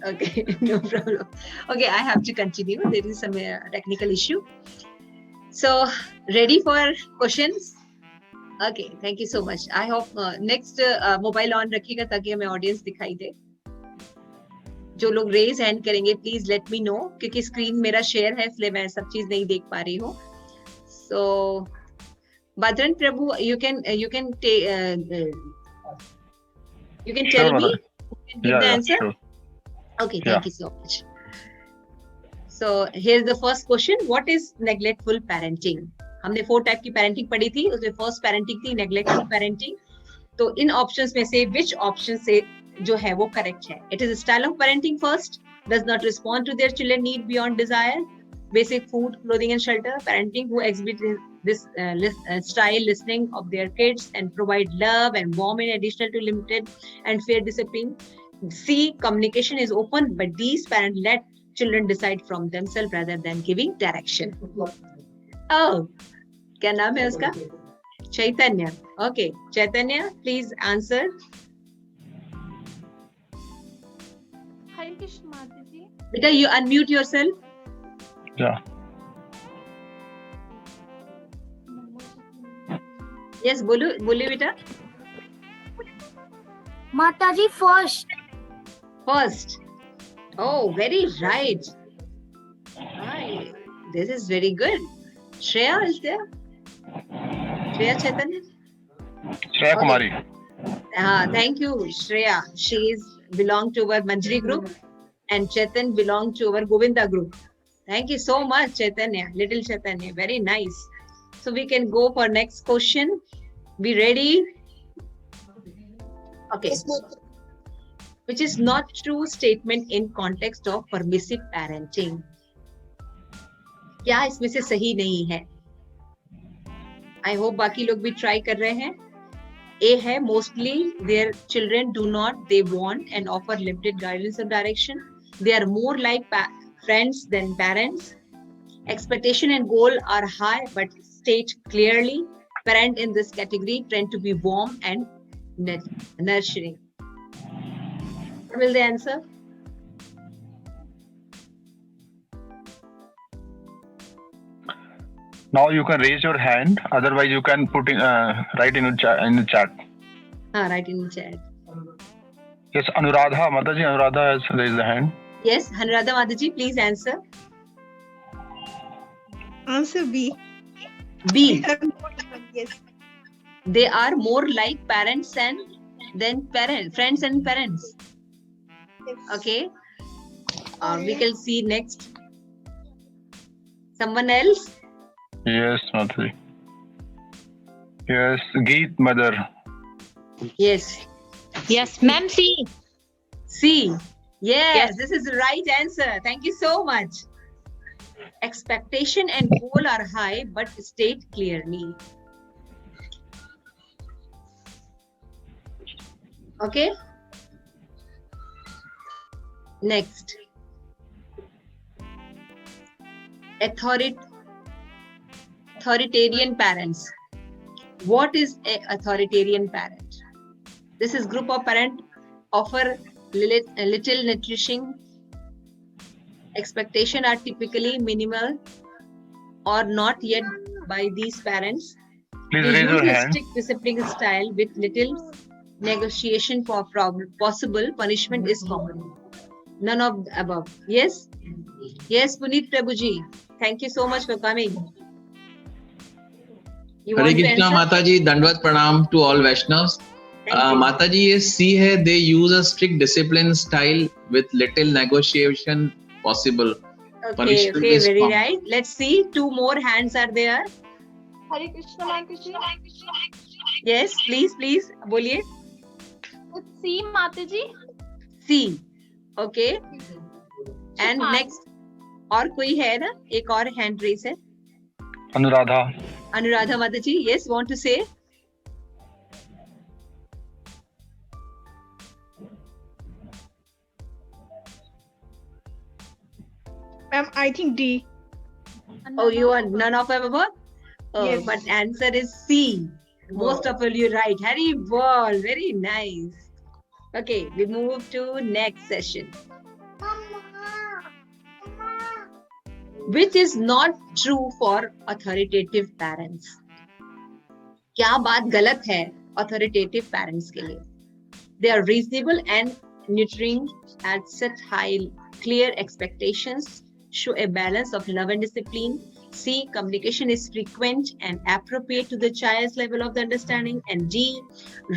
Okay, no problem. Okay, I have to continue. There is some technical issue. So, ready for questions? Okay, thank you so much. I hope next mobile on रखिएगा ताकि हमें audience दिखाई दे. जो लोग raise hand करेंगे, please let me know क्योंकि screen मेरा share है इसलिए मैं सब चीज नहीं देख पा रही हूँ. So, Badran Prabhu, you can tell me. You can give the answer. Sure. Okay, thank you so much. So here's the first question. What is neglectful parenting? हमने 4 टाइप की parenting पढ़ी थी. उसमें first parenting थी neglectful parenting. तो इन options में से which option से जो है वो correct है? It is a style of parenting first. Does not respond to their children need beyond desire. Basic food, clothing and shelter. Parenting who exhibit this style listening of their kids and provide love and warmth in additional to limited and fair discipline. C, communication is open, but these parents let children decide from themselves rather than giving direction. Oh, क्या नाम है उसका? Chaitanya. Okay, Chaitanya, please answer. Hare Krishna Mataji. Beta, you unmute yourself. Yeah. Yes, बोलो बेटा. Mataji first. First. Oh, very right. Right. This is very good. Shreya is there? Shreya Chaitanya? Shreya Kumari. Thank you, Shreya. She is belong to our Manjari group and Chaitan belong to our Govinda group. Thank you so much, Chaitanya. Little Chaitanya. Very nice. So we can go for next question. Be ready. Okay. Which is not true statement in context of permissive parenting. क्या इसमें से सही नहीं है? I hope बाकी लोग भी try कर रहे हैं. A है mostly their children do not, they want and offer limited guidance or direction. They are more like friends than parents. Expectation and goal are high but state clearly. Parents in this category tend to be warm and nurturing. What will the answer? Now you can raise your hand. Otherwise, you can put in write in the chat. Write in the chat. Yes, Anuradha. Mataji, Anuradha has raised the hand. Yes, Anuradha Mataji, please answer. Answer B. B. Yes. They are more like parents than friends and parents. Yes. Okay. We can see next. Someone else? Yes, Mataji. Yes, Geet Mother. Yes. Yes, ma'am. C. C. Yes, this is the right answer. Thank you so much. Expectation and goal are high, but state clearly. Okay. Next. Authoritarian parents. What is an authoritarian parent? This is group of parents offer little nutrition. Expectation are typically minimal or not yet by these parents. Please You raise use your a hand. strict disciplinary style with little negotiation for possible punishment is common. None of the above. Yes? Yes, Puneet Prabhuji. Thank you so much for coming. You Hare want to Krishna answer? माता जी, दंडवत प्रणाम to all Vaishnavs. Thank you. Mata ji, ये C है, they use a strict discipline style with little negotiation possible. Okay, punishment okay, is very common. right. Let's see. 2 more hands are there. Hare Krishna Mataji. Yes, please, please. बोलिए. It's C Mataji. C. Okay. And Shifan. next. और कोई है ना? एक और hand raise है. Anuradha. Anuradha Mataji. Yes, want to say? Ma'am, I think D. Oh, you are none of above? Oh, Yes. but answer is C. Most of you right. Harry Ball. Very nice. Okay, we move to next session. Which is not true for authoritative parents. क्या बात गलत है authoritative parents के लिए? They are reasonable and nurturing and set high, clear expectations, show a balance of love and discipline. C, communication is frequent and appropriate to the child's level of the understanding. And D,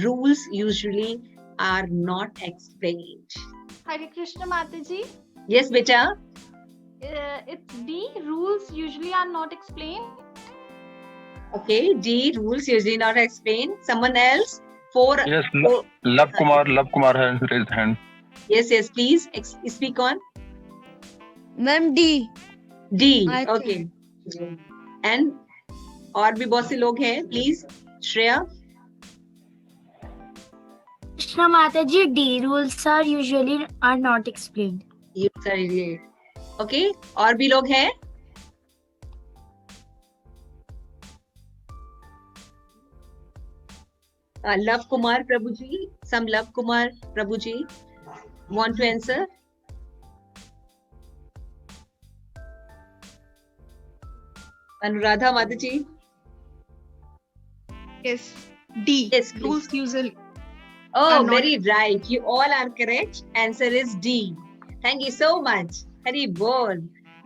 rules usually are not explained. Hare Krishna Mataji. Yes, beta. It's D. Rules usually are not explained. Okay, D, rules usually not explained. Someone else? 4. Yes, four- Love Kumar has raised hand. Yes, please speak on. Ma'am, D. D. I think- Okay. And और भी बहुत से लोग हैं. Please, Shreya. Krishna Mataji, D. Rules are usually are not explained. You sorry. Okay. और भी लोग हैं. Love Kumar Prabhuji. Some Love Kumar Prabhuji want to answer. Anuradha Mataji. Yes. D. Yes, please. Rules usually. Oh, I'm not- very right. You all are correct. Answer is D. Thank you so much. Hari Bol.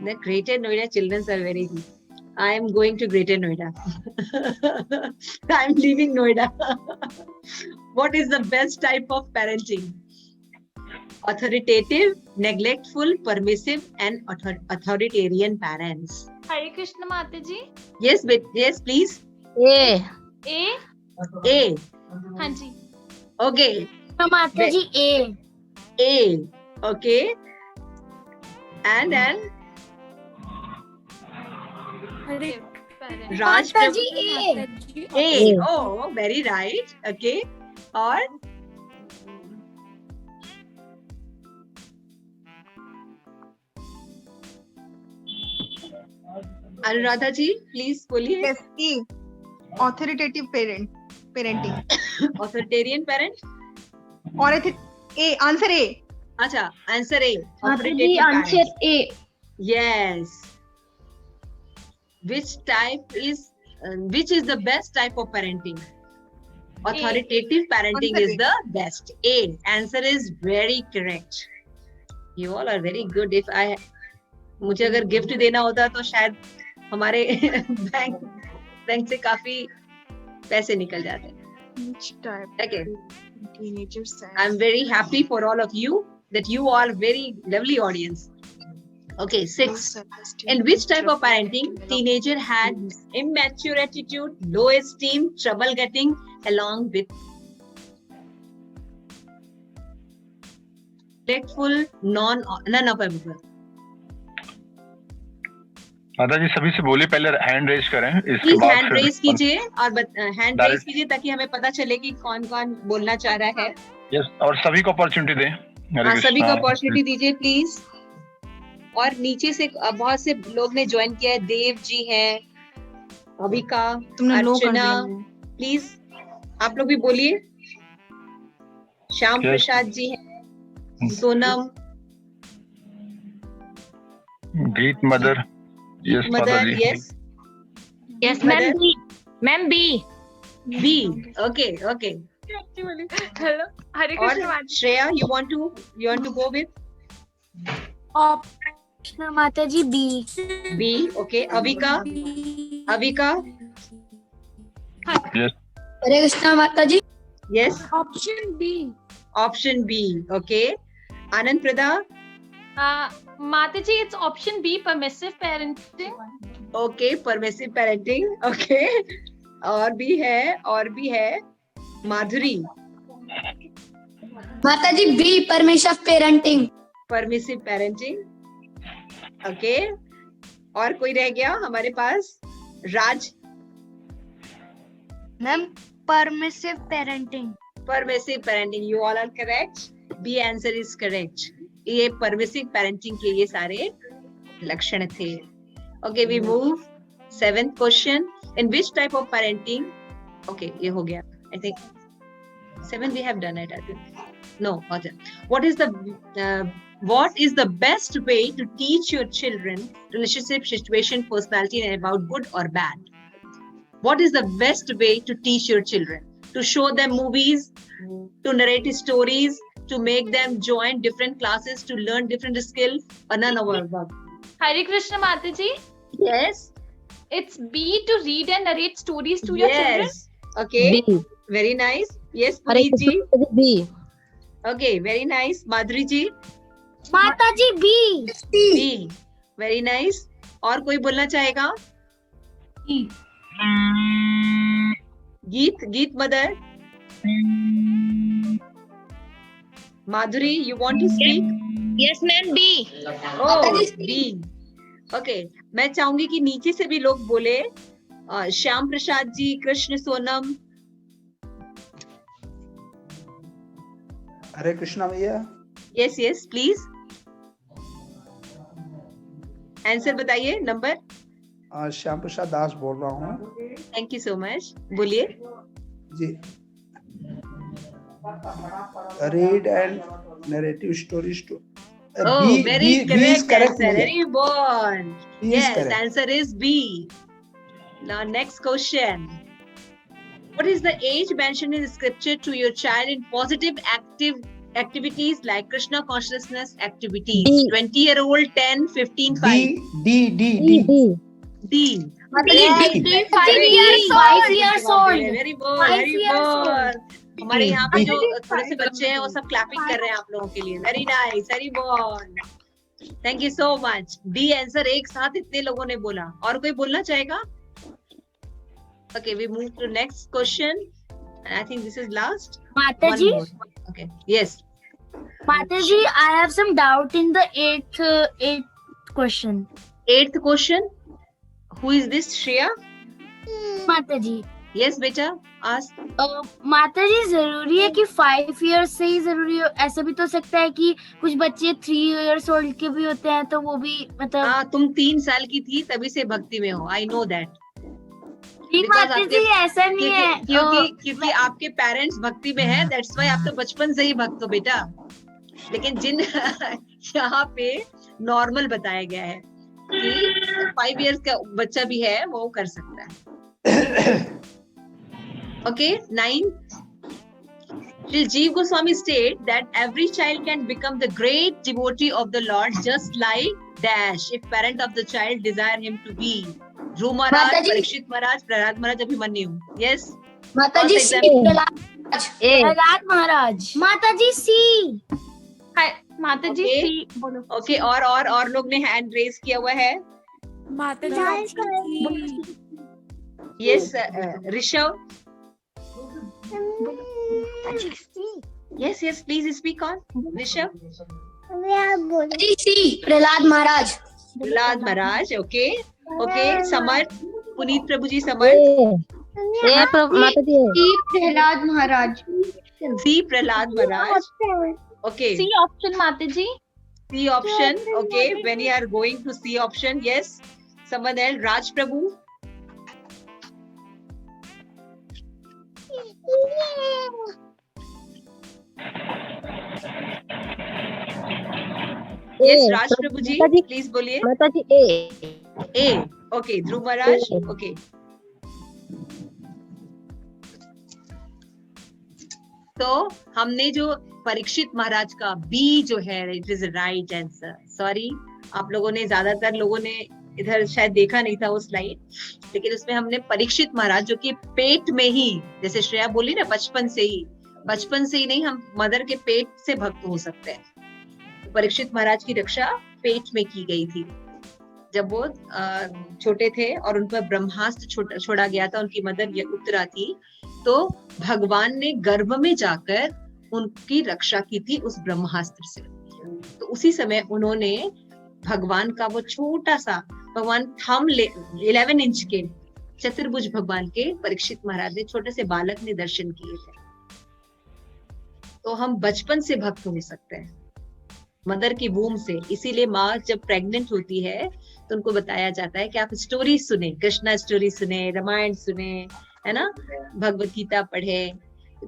The Greater Noida children are very good. I am going to Greater Noida. I am leaving Noida. What is the best type of parenting? Authoritative, neglectful, permissive, and authoritarian parents. Hare Krishna Mataji. Yes, yes, please. A. A. A. Hanji. Okay. Krishna Mataji, A. A. Okay. And Okay, parent. Raj Mataji, Prabhu- A. A. Oh, very right. Okay. Or Anuradha ji, please बोलिए. Yes. E. Authoritative parenting. Authoritarian parent. Or I think A. Answer A. अच्छा, answer A. Mataji, Authoritative answer parents. A. Yes. Which is the best type of parenting? Authoritative parenting Answer is the best. A. Answer is very correct. You all are very good. If I मुझे अगर gift देना होता तो शायद हमारे bank से काफी पैसे निकल जाते. Which type? Okay. Teenagers. I'm very happy for all of you that you are very lovely audience. Okay, 6. In which type of parenting teenager had immature attitude, low esteem, trouble getting along with neglectful, none of above? माता जी सभी से बोलिए पहले hand raise करें इसके please बाद hand raise कीजिए और हैंड रेज Direct. कीजिए ताकि हमें पता चले कि कौन कौन बोलना चाह रहा है. यस और सभी को अपॉर्चुनिटी दें. हरे हाँ, सभी को कृष्णा. अपॉर्चुनिटी दीजिए प्लीज. और नीचे से बहुत से लोग ने ज्वाइन किया है. देव जी हैं, अभिका, तुमने नो कर अर्चना, दिया. प्लीज आप लोग भी बोलिए. श्याम Yes. प्रसाद जी हैं, Sonam, Geet mother. Yes Mata mother, ji. Yes Yes, Mother. ma'am B. Ma'am B. B. Okay, okay. Hello. Hare Or Krishna Mataji. Shreya, you want to go with Krishna Mataji B. B? Okay. Avika. Yes. Hare Krishna Mataji. Yes. Option B. Option B. Okay. Anand Prada. Mataji, it's option B, permissive parenting. Okay. Permissive parenting. Okay. और भी है माधुरी. Mataji B. Permissive parenting. Permissive parenting. Okay. और कोई रह गया हमारे पास? राज. Ma'am, permissive parenting. Permissive parenting. You all are correct. B answer is correct. ये permissive parenting के ये सारे लक्षण थे. Okay, we move. 7th question. In which type of parenting? Okay, ये हो गया. I think 7 we have done it. I think. No, okay. What is the best way to teach your children relationship, situation, personality, and about good or bad? What is the best way to teach your children? To show them movies, to narrate stories, to make them join different classes, to learn different skills, or none of above? Hare Krishna Mataji. Yes. It's B, to read and narrate stories to your children. Yes. Okay. B. Very nice. Yes, Hare Puneet ji. Krishna B. Okay, very nice. Madhuri ji. Mataji B. B. Very nice. और कोई बोलना चाहेगा? गीत mother. Madhuri, you want to speak? Yes, ma'am. B. Oh, B. Okay. मैं चाहूंगी कि नीचे से भी लोग बोले. श्याम प्रसाद जी, कृष्ण सोनम. हरे कृष्णा भैया. Yes, yes, please. आंसर बताइए. नंबर. श्याम प्रसाद दास बोल रहा हूँ. Thank you so much. बोलिए. जी. Read and narrative stories to. Oh, very correct answer. भैया. Very bon. B is Yes, correct. answer is B. Now, next question. What is the age mentioned in the scripture to your child in positive activities like Krishna consciousness activities? D. 20-year-old, 10, 15, 5. D. D. Mataji, 5 years old. Very bon. 5 Very years old. bon. हमारे यहाँ पे जो थोड़े से बच्चे हैं वो सब क्लैपिंग कर रहे हैं आप लोगों के लिए. Very nice. Very bon. Thank you so much. D answer एक साथ इतने लोगों ने बोला. और कोई बोलना चाहेगा? Okay, we move to next question. And I think this is last. Mataji, One more. Okay. Yes. Mataji, I have some doubt in the eighth question. 8th question. Who is this? Shreya? Mataji, Yes, beta. Ask. माताजी जरूरी है कि 5 years से ही जरूरी हो? ऐसा भी तो सकता है कि कुछ बच्चे 3 years old के भी होते हैं, तो वो भी मतलब. हाँ, तुम 3 साल की थी तभी से भक्ति में हो. I know that. माताजी ऐसा नहीं है. क्योंकि आपके पेरेंट्स भक्ति में हैं. That's why आप तो बचपन से ही भक्त हो बेटा. लेकिन जिन यहाँ पे नॉर्मल बताया गया है कि 5 years का बच्चा भी है वो कर सकता है. Okay, 9. Shri Jeev Goswami state that every child can become the great devotee of the Lord just like dash if parent of the child desire him to be. Dhruv Maharaj, Parikshit Maharaj, Prahlad Maharaj, Abhimanyu. Yes. माताजी First C. example. Prahlad महाराज. माताजी C. Hi, Mataji Okay. C. बोलो. Okay, और लोग ने hand raise किया हुआ है. Yes, Rishabh. Yes, please speak on. Rishabh. माताजी C. Prahlad Maharaj. Prahlad Maharaj. Okay. Samar. Puneet Prabhuji Samar. Mataji. Prahlad Maharaj. C. Prahlad Maharaj. Okay. C option Mataji. C option. Okay. When you are going to C option, yes. Someone else. Raj Prabhu. Yes, Raj Prabhu ji. Mataji. Please बोलिए. Mataji A. A. Okay. Dhruv Maharaj. Okay. तो हमने जो परीक्षित महाराज का B जो है, it is right answer. Sorry, आप लोगों ने, ज्यादातर लोगों ने इधर शायद देखा नहीं था वो स्लाइड, लेकिन उसमें हमने परीक्षित महाराज जो कि पेट में ही, जैसे श्रेया बोली ना, बचपन से ही नहीं, हम मदर के पेट से भक्त हो सकते हैं. परीक्षित महाराज की रक्षा पेट में की गई थी जब वो छोटे थे और उन पर ब्रह्मास्त्र छोड़ा गया था. उनकी मदर उत्तरा थी, तो भगवान ने गर्भ में जाकर उनकी रक्षा की थी उस ब्रह्मास्त्र से. तो उसी समय उन्होंने भगवान का वो छोटा सा, भगवान थम 11 इंच के चतुर्भुज भगवान के परीक्षित महाराज ने, छोटे से बालक ने दर्शन किए थे. तो हम बचपन से भक्त हो सकते हैं मदर की वूम से. इसीलिए माँ जब प्रेग्नेंट होती है तो उनको बताया जाता है कि आप स्टोरी सुने, कृष्णा स्टोरी सुने, रामायण सुने, है ना, भगवत गीता पढ़े,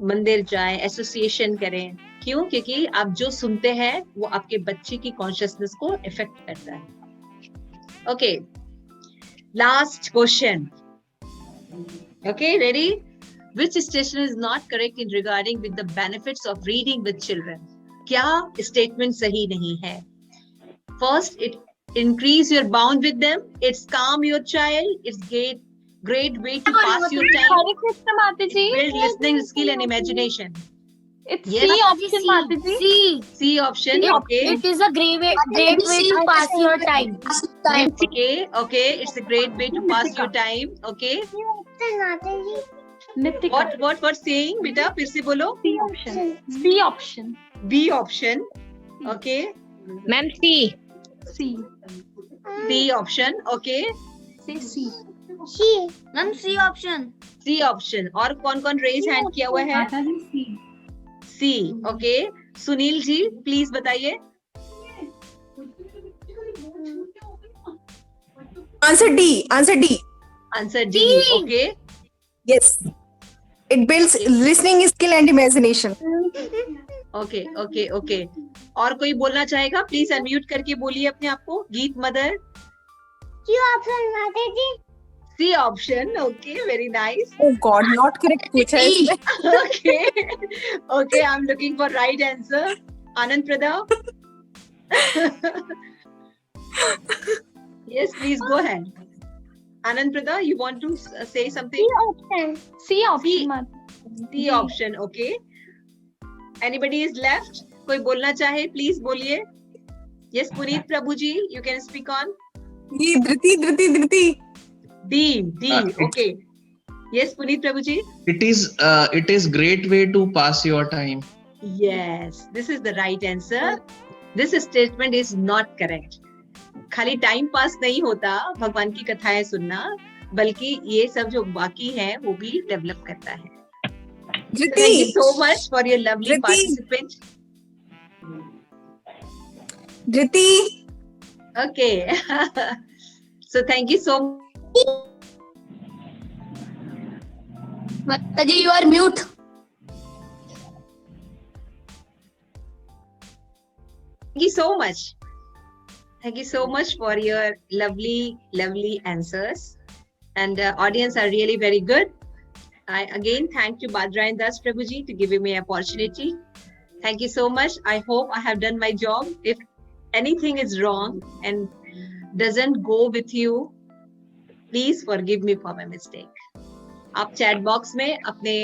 मंदिर जाएं, एसोसिएशन करें. क्यों? क्योंकि आप जो सुनते हैं वो आपके बच्चे की कॉन्शियसनेस को इफेक्ट करता है. Okay, last question. Okay, ready? Which station is not correct in regarding with the benefits of reading with children? क्या स्टेटमेंट सही नहीं है? First, it increase your bond with them. It's calm your child. It's great way to pass your time. Hare Krishna Mataji. Build listening skill and imagination. It's Yes. C option, Mataji. C. C option. Okay. It is a great way to pass your time. Okay. It's a great way to pass your time. Okay. Nitika. What saying? बेटा फिर से बोलो. C option. C option. B option. Okay. Ma'am, C. C. C option. Okay. Say C. Ma'am, C option. C option. और कौन raise hand किया हुआ है? Mataji, C. C. Okay. Sunil ji please बताइए. Answer D. Answer D. Answer D. Okay. Yes. It builds listening skill and imagination. Okay. और कोई बोलना चाहेगा? प्लीज अनम्यूट करके बोलिए अपने आप को. गीत mother. C option, Mataji. C option. Okay, very nice. Oh God, not correct पूछा है इसमें. Okay, I'm looking for right answer. Anand Pradha. Yes, please go ahead. Anand Pradha, you want to say something? C option, Mataji. C option. Okay. Anybody is left? कोई बोलना चाहे please बोलिए. Yes, Puneet Prabhu ji, you can speak on. ये धृति. D. Okay. Yes, Puneet Prabhu ji. It is great way to pass your time. Yes, this is the right answer. This statement is not correct. खाली time pass नहीं होता भगवान की कथाएं सुनना, बल्कि ये सब जो बाकी है वो भी डेवलप करता है. Thank you so much for your lovely participation. Dhriti. Okay. So thank you so much. Mataji, you are mute. Thank you so much for your lovely answers, and audience are really very good. I again thank you Badra and Das Prabhu ji to giving me opportunity. Thank you so much. I hope I have done my job. If anything is wrong and doesn't go with you, please forgive me for my mistake. आप chat box में अपने